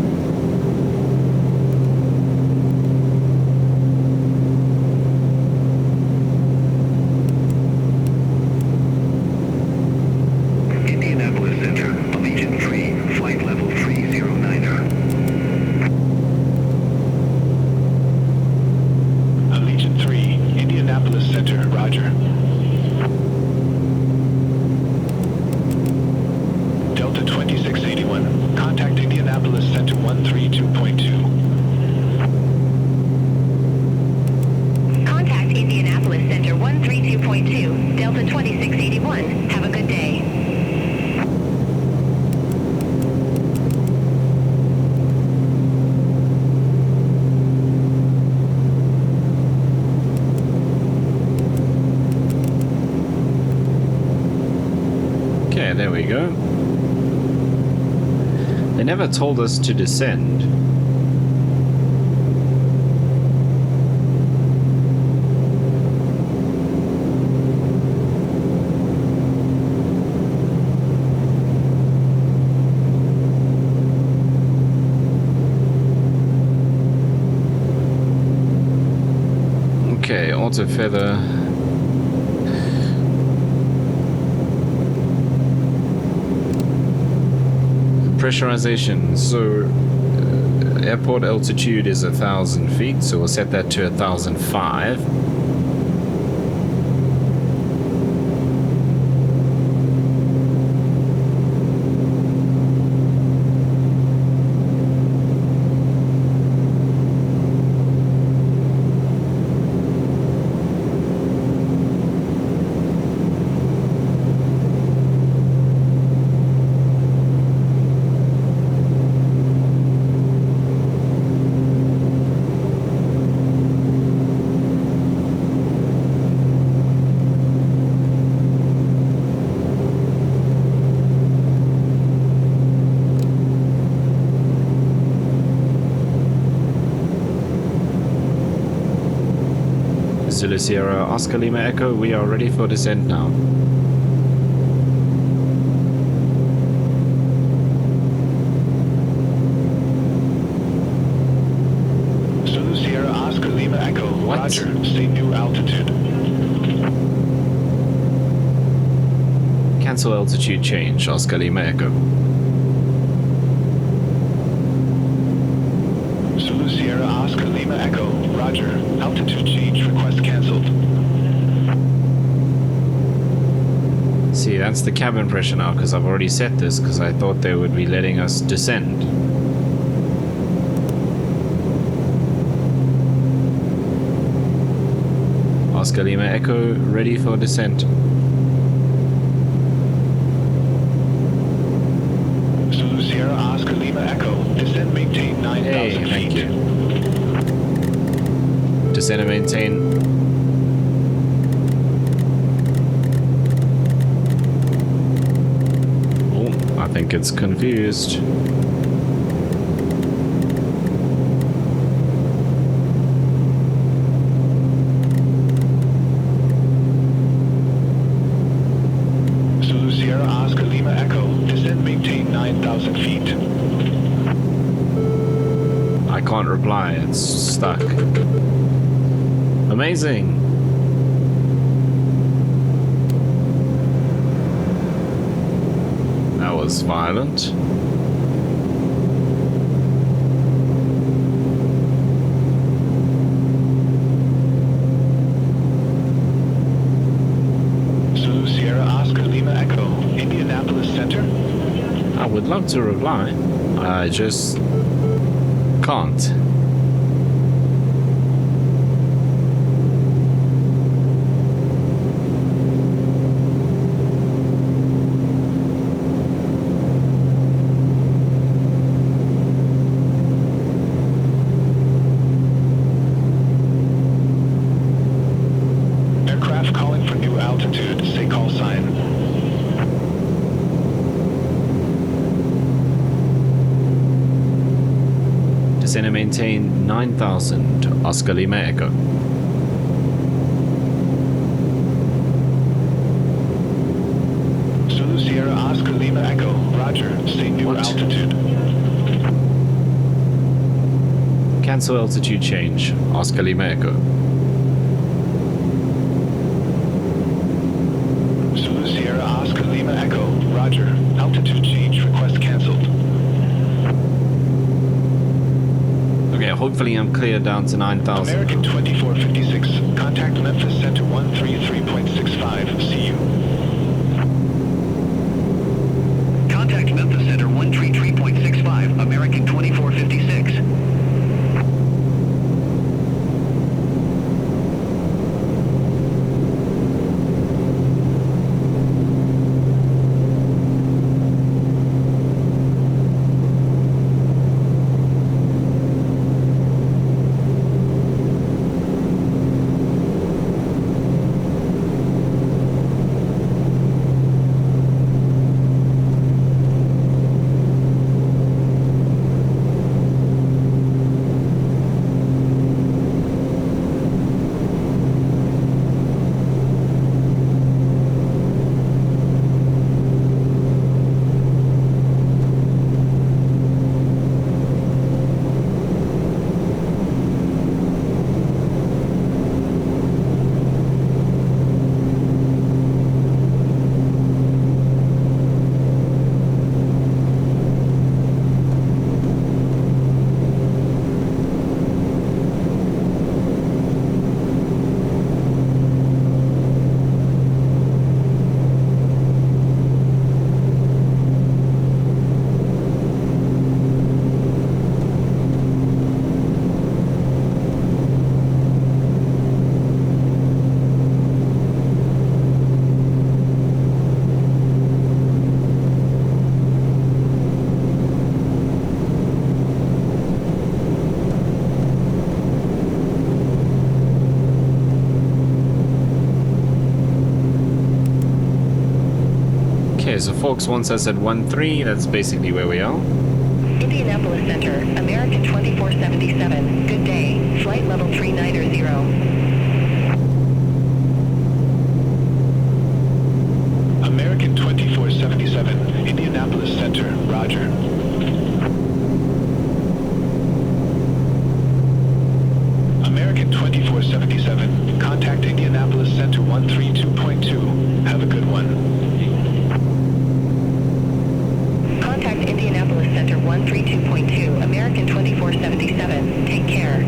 There we go. They never told us to descend. Okay, auto feather. Pressurization. So airport altitude is 1,000 feet, so we'll set that to 1,005. Zulu Sierra Oscar Lima Echo, we are ready for descent now. Zulu Sierra Oscar Lima Echo, What? Roger, stay new altitude. Cancel altitude change, Oscar Lima Echo. Zulu Sierra Oscar Lima Echo, Roger, altitude change request cancelled. See, that's the cabin pressure now, because I've already set this, because I thought they would be letting us descend. Oscar Lima Echo, ready for descent. Zulu Sierra Oscar Lima Echo, descend maintain 9,000 Hey, feet. thank you. Descend and maintain. Oh, I think it's confused. Zulu Sierra Oscar Lima Echo, descend maintain 9,000 feet. I can't reply, it's stuck. Amazing! That was violent. Zulu Sierra Oscar Lima Echo, Indianapolis Center. I would love to reply. I just can't. Aircraft calling for new altitude, say call sign. Descend and maintain 9,000, Oscar Lima Echo. Zulu Sierra Oscar Lima Echo, Roger, stay new What? altitude. Cancel altitude change, Oscar Lima Echo. Zulu Sierra Oscar Lima Echo, Roger, altitude change request cancelled. Okay, hopefully I'm clear down to 9,000. American 2456, contact Memphis Center 133.65, see you. Contact Memphis Center 133.65, American 2456. Okay, so Fox wants us at 1-3. That's basically where we are. Indianapolis Center, American 2477. Good day. Flight level 390. American 2477, Indianapolis Center, roger. American 2477, contact Indianapolis Center 132.2. Have a good one. Contact Indianapolis Center 132.2, American 2477. Take care.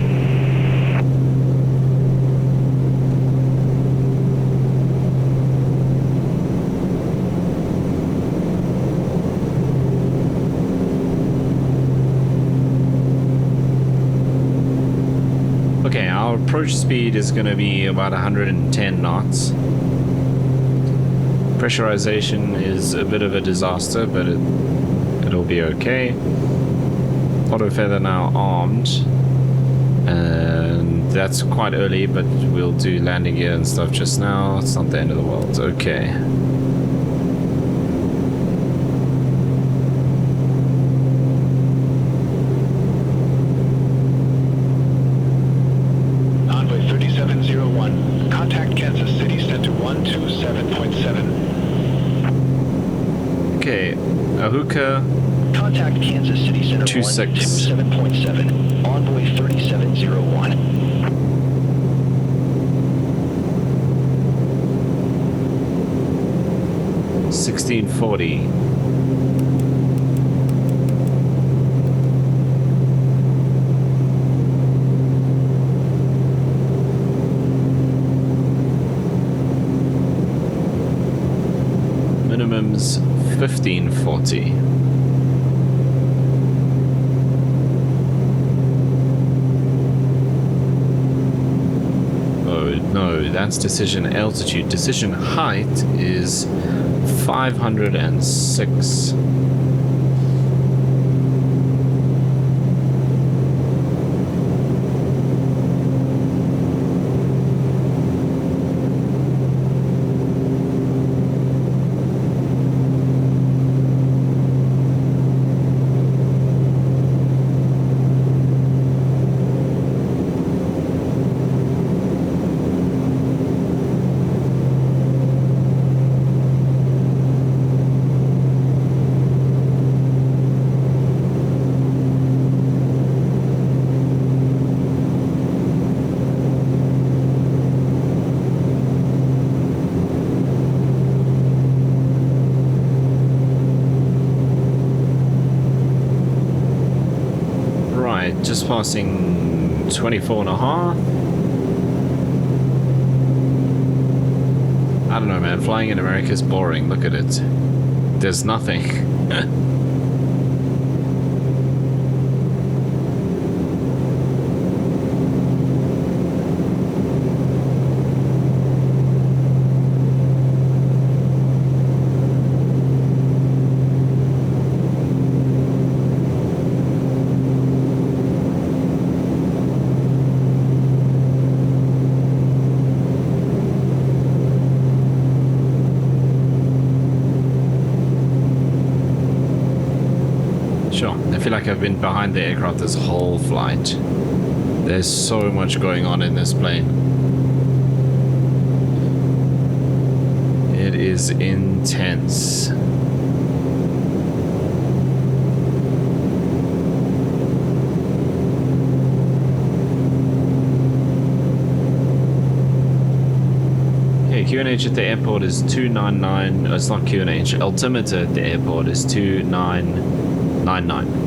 Okay, our approach speed is going to be about 110 knots. Pressurization is a bit of a disaster, but it'll be okay. Auto feather now armed, and that's quite early, but we'll do landing gear and stuff just now. It's not the end of the world. Okay. Envoy 3701, contact Kansas City Center 127.7. Okay, Ahuka. Contact Kansas City Center 26. 127.7. Envoy 3701. 1640. Minimum's 1540. Oh no, that's decision altitude. Decision height is 506. Just passing 24 and a half. I don't know, man. Flying in America is boring. Look at it. There's nothing. I feel like I've been behind the aircraft this whole flight. There's so much going on in this plane. It is intense. Okay, QNH at the airport is 299. It's not QNH. Altimeter at the airport is 2999.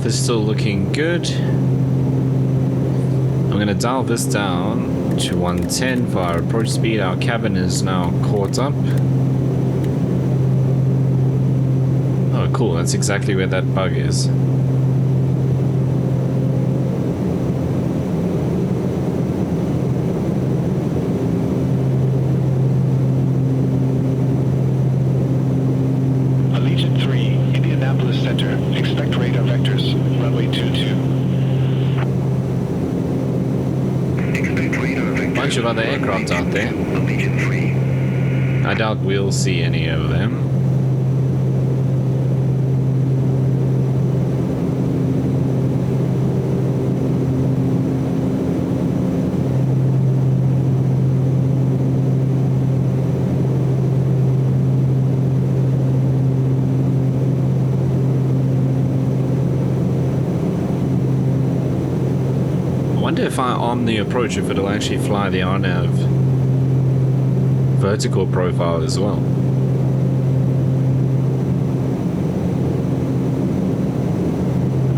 path is still looking good. I'm going to dial this down to 110 for our approach speed. Our cabin is now caught up. Oh, cool. That's exactly where that bug is. Bunch of other aircraft out there. I doubt we'll see any of them. I wonder if I arm the approach, if it'll actually fly the RNAV vertical profile as well.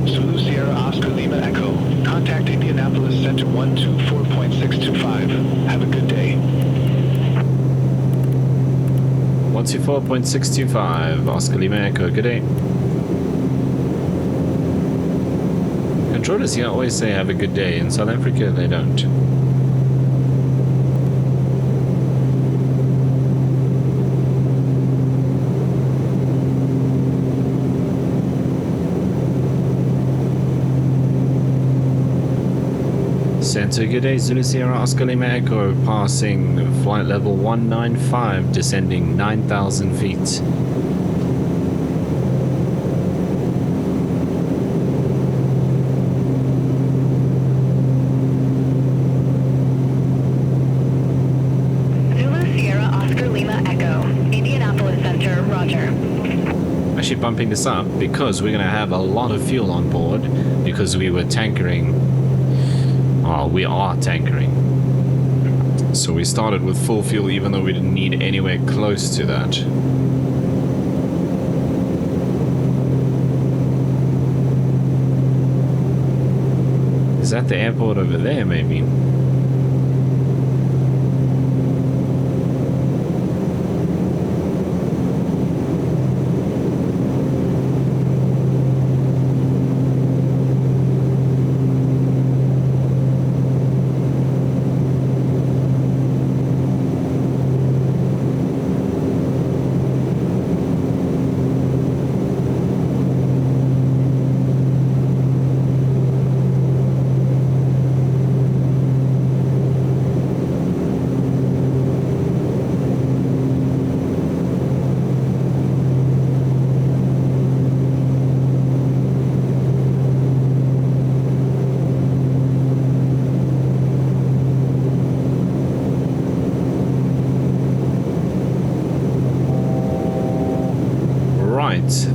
Zulu Sierra Oscar Lima Echo. Contact Indianapolis Center 124.625. Have a good day. 124.625, Oscar Lima Echo, good day. Controllers here always say have a good day. In South Africa, they don't. Center, good day. Zulu Sierra Oscar Lima Echo, passing flight level 195, descending 9,000 feet. Actually bumping this up because we're going to have a lot of fuel on board because we were tankering. Oh, we are tankering. So we started with full fuel even though we didn't need anywhere close to that. Is that the airport over there maybe?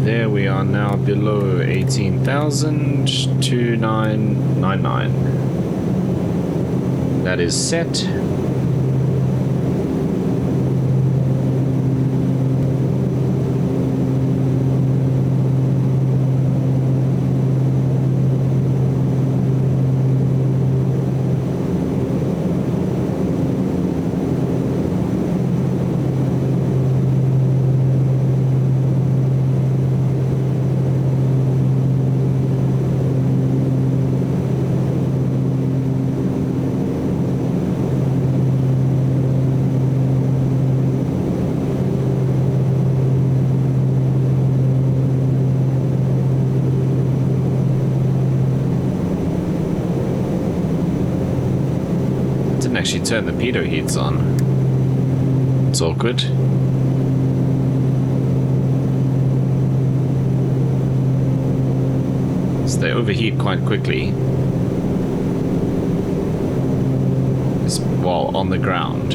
There we are now below 18,000, that is set. Actually turn the pitot heats on. It's awkward. So they overheat quite quickly. While on the ground.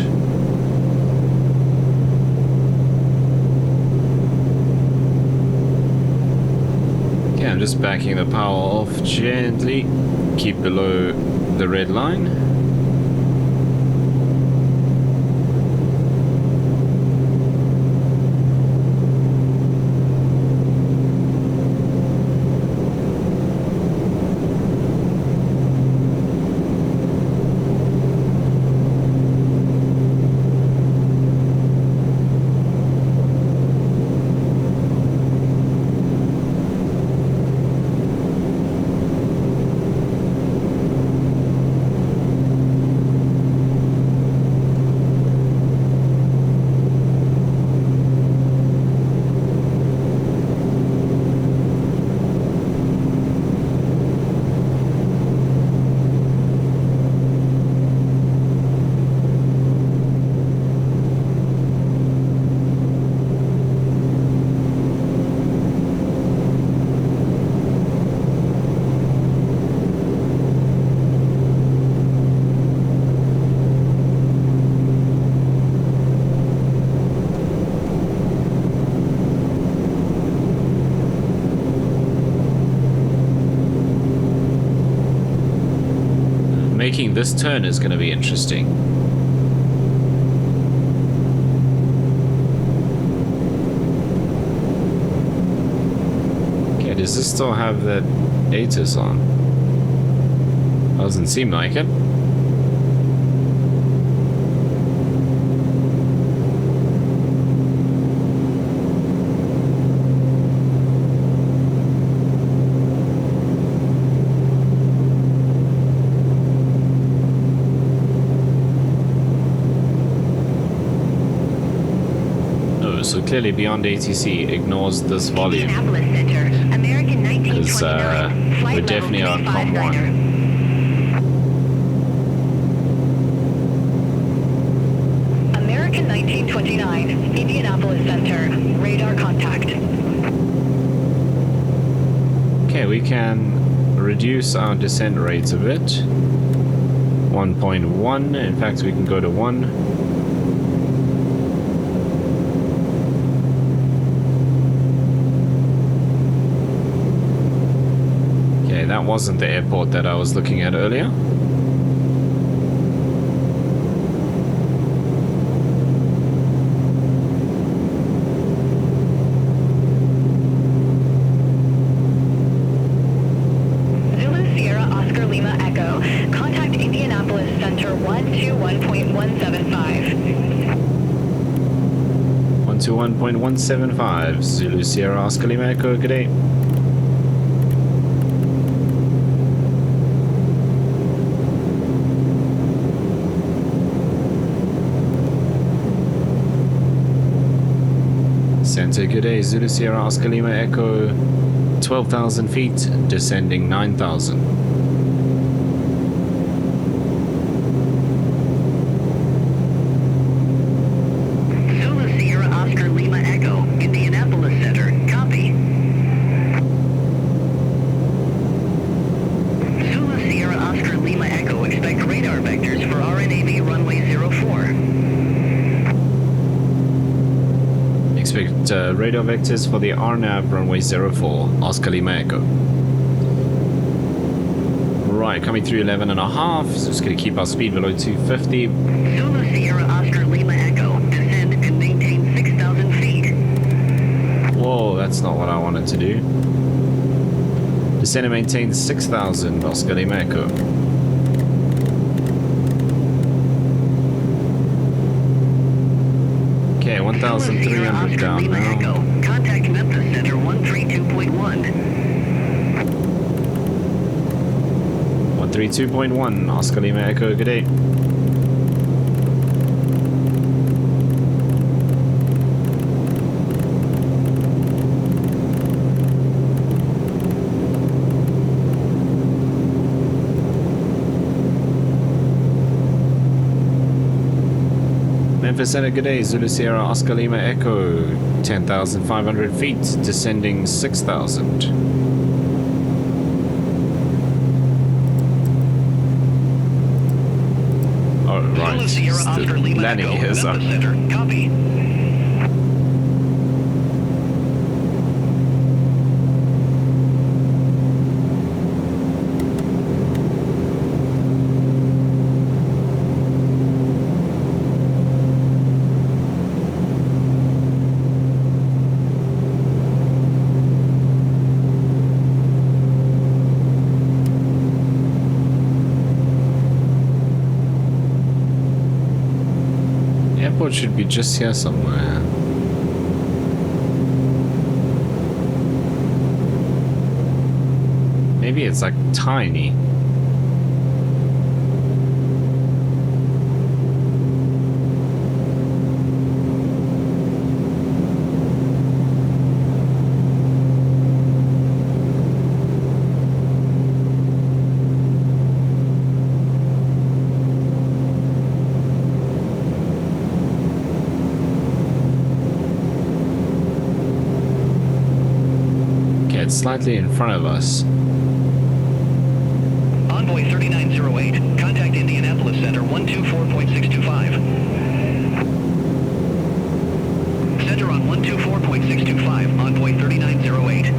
Okay, I'm just backing the power off gently. Keep below the red line. making this turn is going to be interesting. Okay, does this still have that ATIS on? Doesn't seem like it. So clearly Beyond ATC ignores this volume. Indianapolis Center, American 1929, flight we're definitely level on COM 1. 359er. American 1929, Indianapolis Center, radar contact. Okay, we can reduce our descent rates a bit. 1.1, in fact we can go to 1. That wasn't the airport that I was looking at earlier. Zulu Sierra Oscar Lima Echo. Contact Indianapolis Center 121.175. 121.175. Zulu Sierra Oscar Lima Echo, good day. Center, good day. Zulu Sierra Oscar Lima Echo, 12,000 feet, descending 9,000. Zulu Sierra Oscar Lima Echo, Indianapolis Center, copy. Zulu Sierra Oscar Lima Echo, expect radar vectors for RNAV runway 04. Expect radar vectors for the RNAV runway 04, Oscar Lima Echo. Right, coming through 11.5, so just going to keep our speed below 250. Zulu Sierra Oscar Lima Echo, descend and maintain 6,000 feet. Whoa, that's not what I wanted to do. Descend and maintain 6,000, Oscar Lima Echo. Okay, 1,300 down now. Contact Memphis Center 132.1. 132.1, Oscar Lima Echo, good day. Memphis Center, good day. Zulu Sierra Oscar Lima Echo, 10,500 feet, descending 6,000. Oh, right. Zulu Sierra Oscar Lima Landing Echo, gears up. Memphis Center, copy. Airport should be just here somewhere. Maybe it's like tiny. It's slightly in front of us. Envoy 3908, contact Indianapolis Center 124.625. Center on 124.625, Envoy 3908.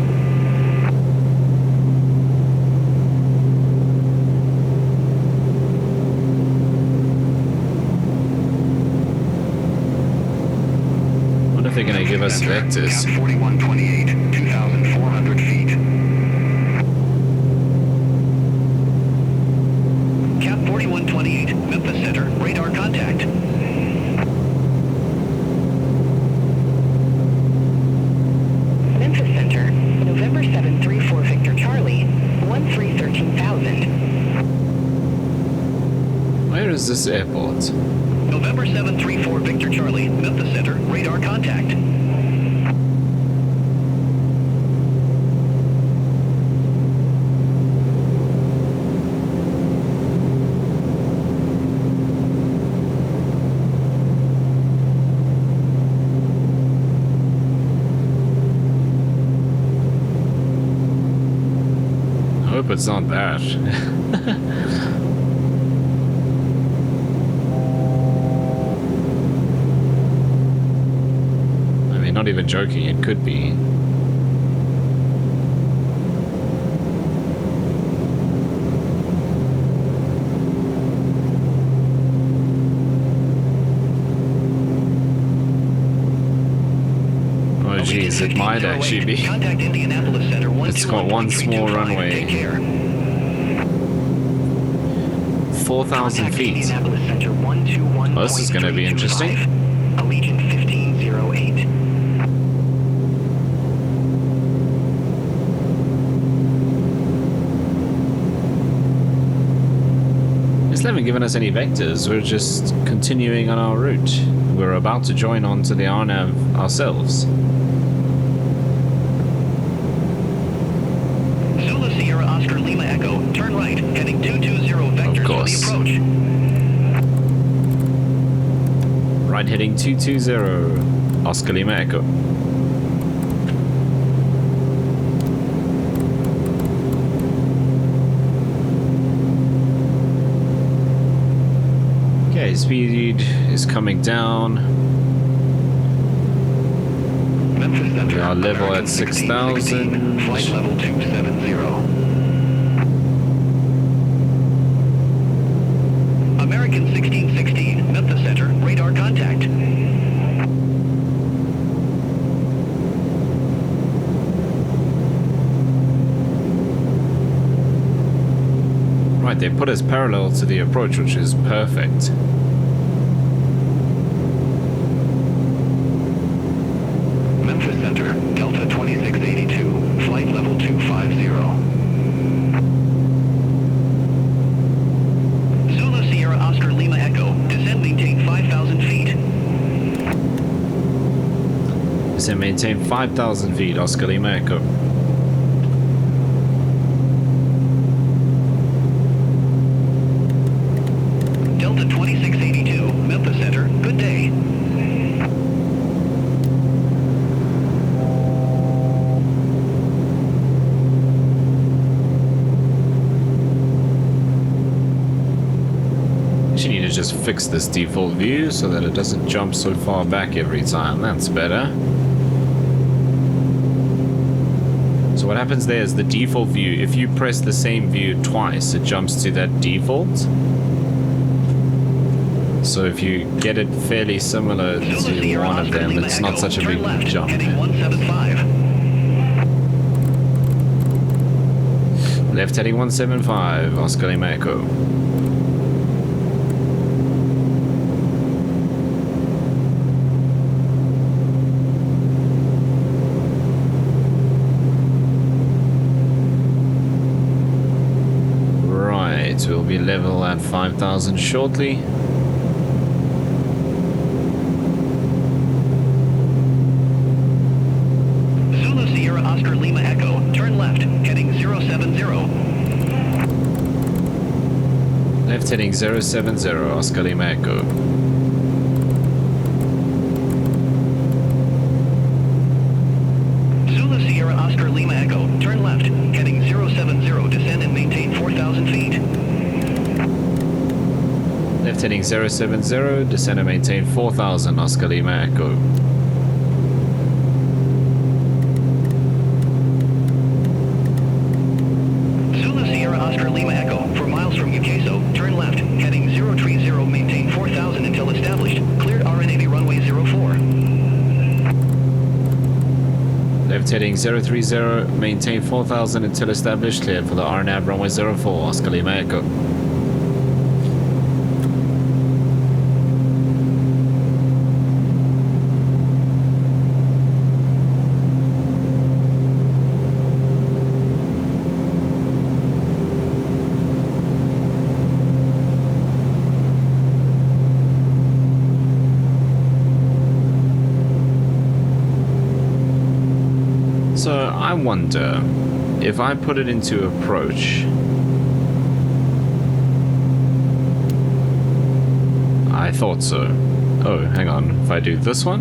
press vectors. Cap 4128, 2,400 feet. Cap 4128, Memphis Center, radar contact. Memphis Center, November 734 Victor Charlie, 1313,000. Where is this airport? November 734 Victor Charlie, Memphis Center, radar contact. I hope it's not bad. Not even joking, it could be. Oh geez, it might actually be. Contact Indianapolis Center. It's got one small runway. 4,000 feet. Oh, this is going to be interesting. Allegiant 1508. They haven't given us any vectors, we're just continuing on our route. We're about to join on to the RNAV ourselves. Zulu Sierra Oscar Lima Echo, turn right, heading 220 vectors for the approach. Right heading 220, Oscar Lima Echo. Okay, speed is coming down. Memphis Center, we are level at 6,000. Flight level 270. American 1616, Memphis Center, radar contact. Right, they put us parallel to the approach, which is perfect. Memphis Center, Delta 2682, flight level 250. Zulu Sierra Oscar Lima Echo, descend maintain 5,000 feet. Descend maintain 5,000 feet, Oscar Lima Echo. Delta 2682, Memphis Center, good day. You need to just fix this default view so that it doesn't jump so far back every time. That's better. So what happens there is the default view. If you press the same view twice, it jumps to that default. So if you get it fairly similar to one of them, it's not such a big jump. Left heading 175, Oscar Lima Echo. Right, we'll be level at 5,000 shortly. Zulu Sierra Oscar Lima Echo, turn left, heading 070. Left heading 070, Oscar Lima Echo. Zulu Sierra Oscar Lima Echo, turn left, heading 070, descend and maintain 4,000 feet. Left heading 070, descend and maintain 4,000, Oscar Lima Echo. Zulu Sierra Oscar Lima Echo, 4 miles from Ukeso, turn left, heading 030, maintain 4,000 until established. Cleared RN80 runway 04. It's heading 030, maintain 4000 until established, cleared for the RNAV runway 04, Oscar Lima Echo. So I wonder if I put it into approach. I thought so. Oh, hang on. If I do this one?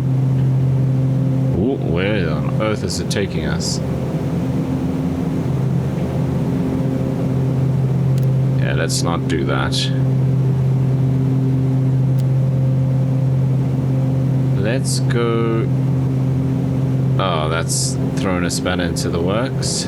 Ooh, where on earth is it taking us? Yeah, let's not do that. Let's go... Oh, that's thrown a spanner into the works.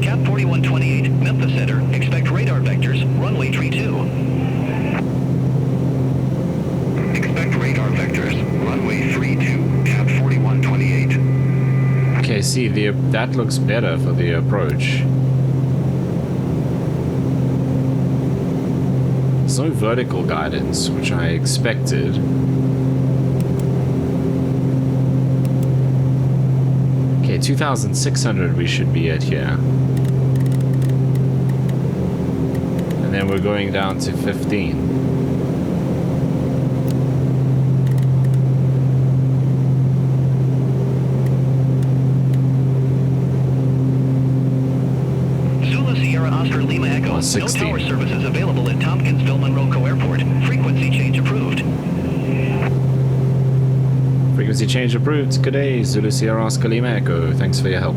Cap 4128, Memphis Center. Expect radar vectors, runway tree 2. Radar vectors, runway 32, cap 4128. Okay, see, that looks better for the approach. There's no vertical guidance, which I expected. Okay, 2600 we should be at here. And then we're going down to 15. Oscar Lima Echo. No 16. tower services available at Tompkinsville, Monroe Airport. Frequency change approved. Frequency change approved. Good day, Zulu Sierra Oscar Lima Echo. Thanks for your help.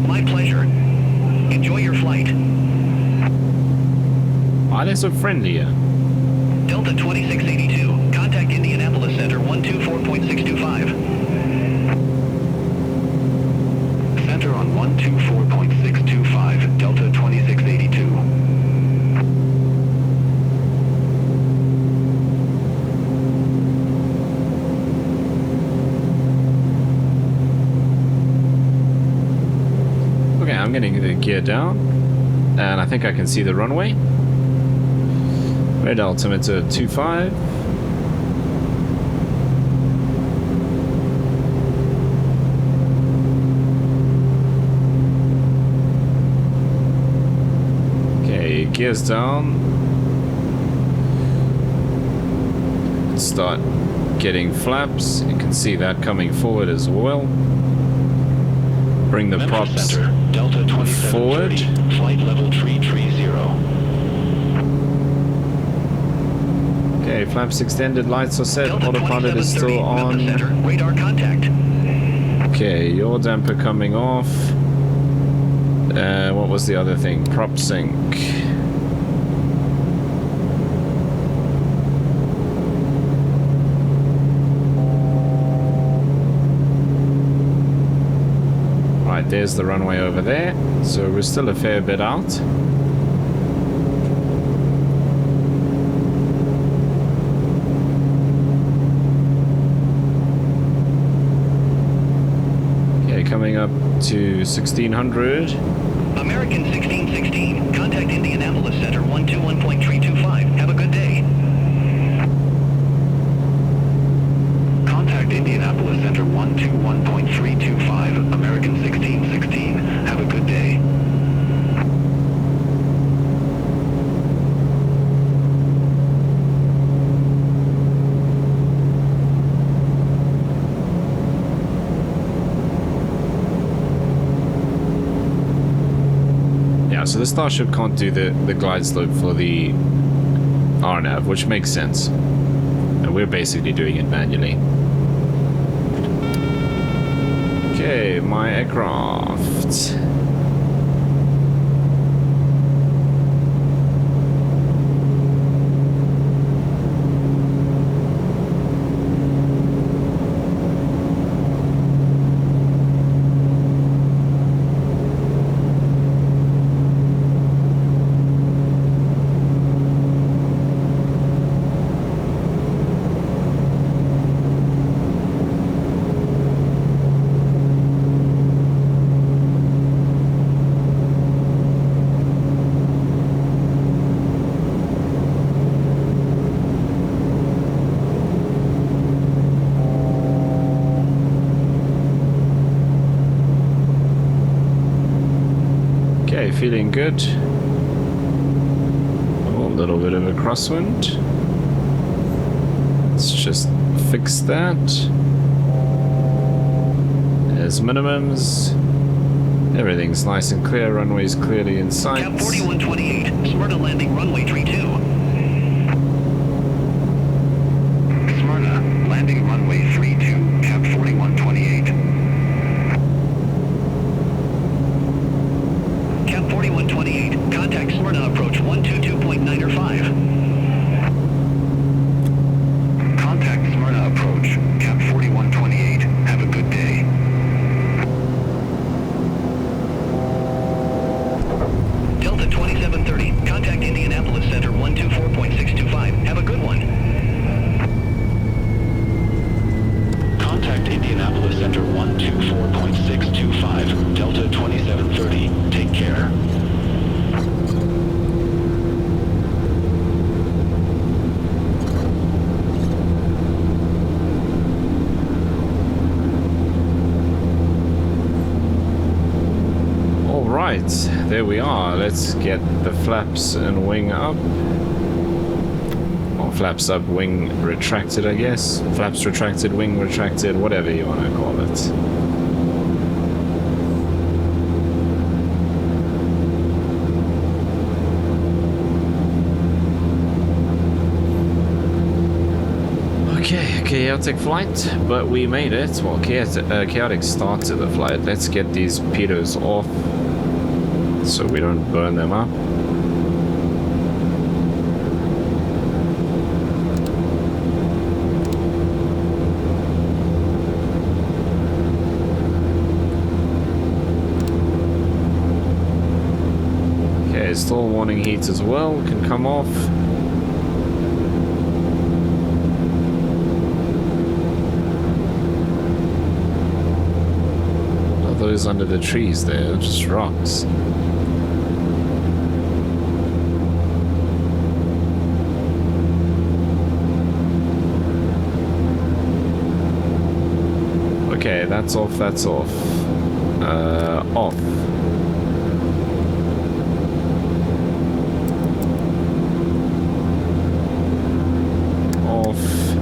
My pleasure. Enjoy your flight. Why are they so friendly here? Delta 2682. Contact Indianapolis Center 124.625. Center on 124.625, Delta 2682. Okay, I'm getting the gear down, and I think I can see the runway. Red altimeter 25. Okay, gears down. Let's start getting flaps. You can see that coming forward as well. Bring the Memphis props Center, Delta forward. 2730, flight level 330. Okay, flaps extended, lights are set, Delta autopilot is still 2730, Memphis on. Center, radar contact. Okay, yaw damper coming off. What was the other thing? Prop sync. Right, there's the runway over there. So we're still a fair bit out. Coming up to 1600. American 1616. Contact Indianapolis Center 121.325. Have a good day. Contact Indianapolis Center 121.325. American 1616. Have a good day. So the Starship can't do the glide slope for the RNAV, which makes sense. And we're basically doing it manually. Okay, my aircraft. feeling good. Oh, a little bit of a crosswind. Let's just fix that. There's minimums. Everything's nice and clear. Runway's clearly in sight. Cap 4128, Smyrna landing runway 32. Smyrna landing runway 32, Cap 4128. Cap 4128, contact Smyrna approach 122.905. Contact Smyrna approach, Cap 4128. Have a good day. Delta 2730, contact Indianapolis Center 124.625. Have a good one. Contact Indianapolis Center 124.625. Delta 2730, take care. Right, there we are. Let's get the flaps and wing up. Or flaps up, wing retracted, I guess. Flaps retracted, wing retracted, whatever you want to call it. Okay, chaotic flight, but we made it. Well, chaotic start to the flight. Let's get these pitos off, so we don't burn them up. Okay, stall warning heat as well can come off. Are those under the trees there? They're just rocks. Okay, that's off, that's off. Off. Off.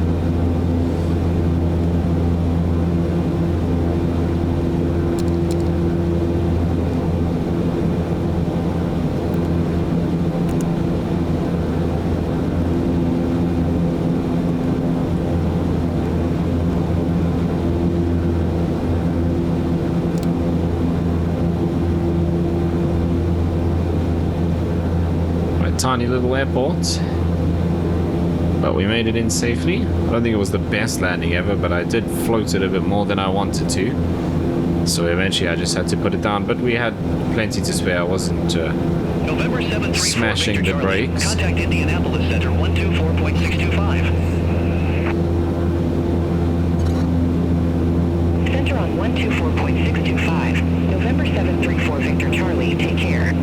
Tiny little airport, but we made it in safely. I don't think it was the best landing ever, but I did float it a bit more than I wanted to, so eventually I just had to put it down, but we had plenty to spare. I wasn't November 734, smashing Victor the Charlie. brakes. Contact Indianapolis Center 124.625. Center on 124.625. November 734 Victor Charlie, take care.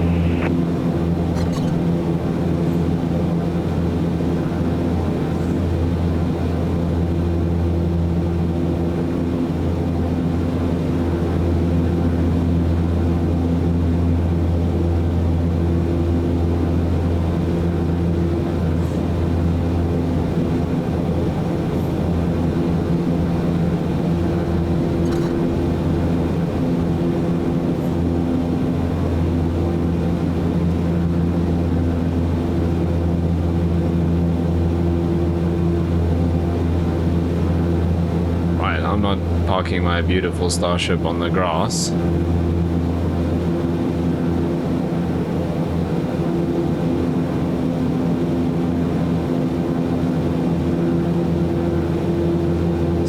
Parking my beautiful Starship on the grass.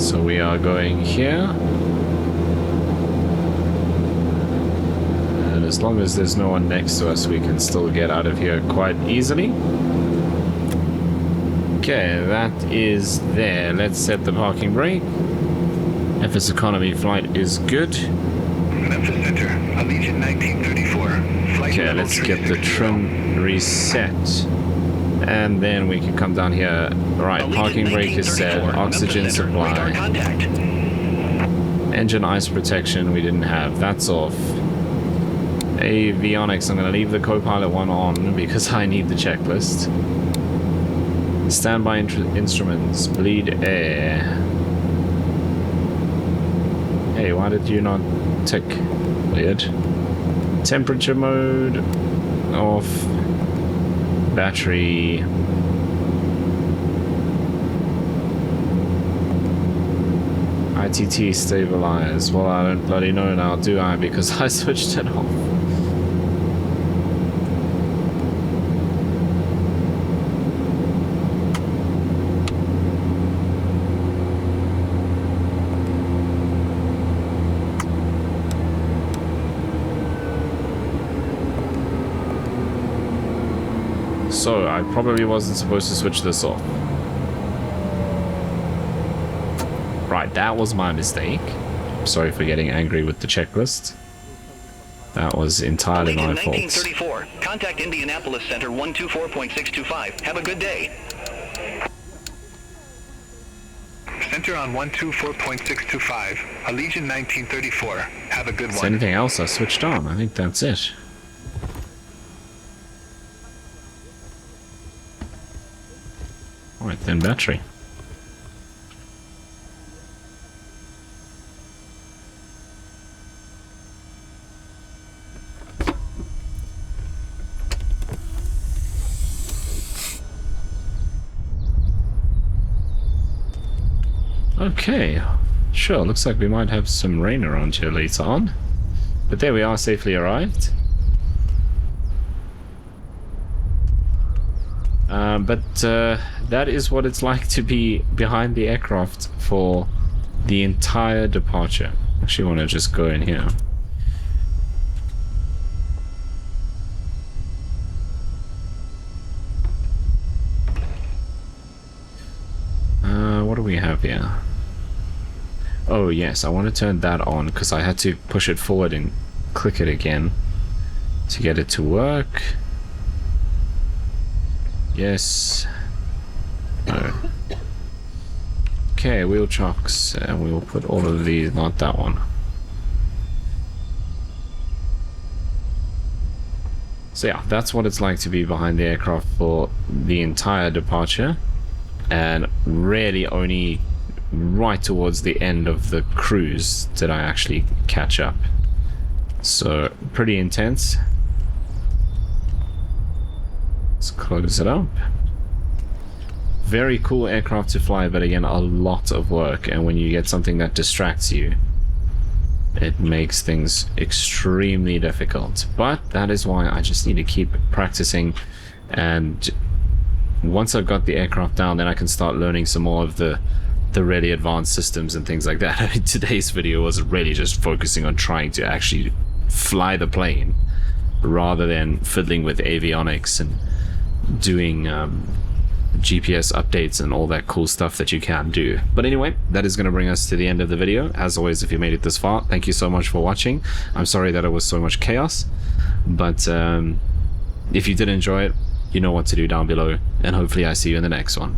So we are going here. And as long as there's no one next to us, we can still get out of here quite easily. Okay, that is there. Let's set the parking brake. FSEconomy flight is good. Memphis Center, Allegiant 1934. Flight Okay, level let's get the 360. trim reset. And then we can come down here. Right, Allegiant parking brake is set. 1934, Oxygen Memphis Center, radar supply. contact. Engine ice protection we didn't have. That's off. Avionics, I'm going to leave the co-pilot one on because I need the checklist. Standby instruments, bleed air. Hey, why did you not tick? Weird. Temperature mode off. Battery. ITT stabilize. Well, I don't bloody know now, do I? Because I switched it off. So, I probably wasn't supposed to switch this off. Right, that was my mistake. Sorry for getting angry with the checklist. That was entirely my fault. 1934. Contact Indianapolis Center 124.625. Have a good day. Center on 124.625. Allegiant 1934. Have a good Is one. anything else I switched on? I think that's it. Alright, then battery. Okay, sure, looks like we might have some rain around here later on. But there we are, safely arrived. That is what it's like to be behind the aircraft for the entire departure. Actually want to just go in here. What do we have here? Oh yes, I want to turn that on because I had to push it forward and click it again to get it to work. Yes. No. Okay, wheel chocks, and we will put all of these, not that one. So yeah, that's what it's like to be behind the aircraft for the entire departure, and really only right towards the end of the cruise did I actually catch up. So pretty intense. Let's close it up. Very cool aircraft to fly, but again, a lot of work, and when you get something that distracts you, it makes things extremely difficult. But that is why I just need to keep practicing, and once I've got the aircraft down, then I can start learning some more of the really advanced systems and things like that. I mean, today's video was really just focusing on trying to actually fly the plane rather than fiddling with avionics and doing GPS updates and all that cool stuff that you can do. But anyway, that is going to bring us to the end of the video. As always, if you made it this far, thank you so much for watching. I'm sorry that it was so much chaos, but if you did enjoy it, you know what to do down below, and hopefully I see you in the next one.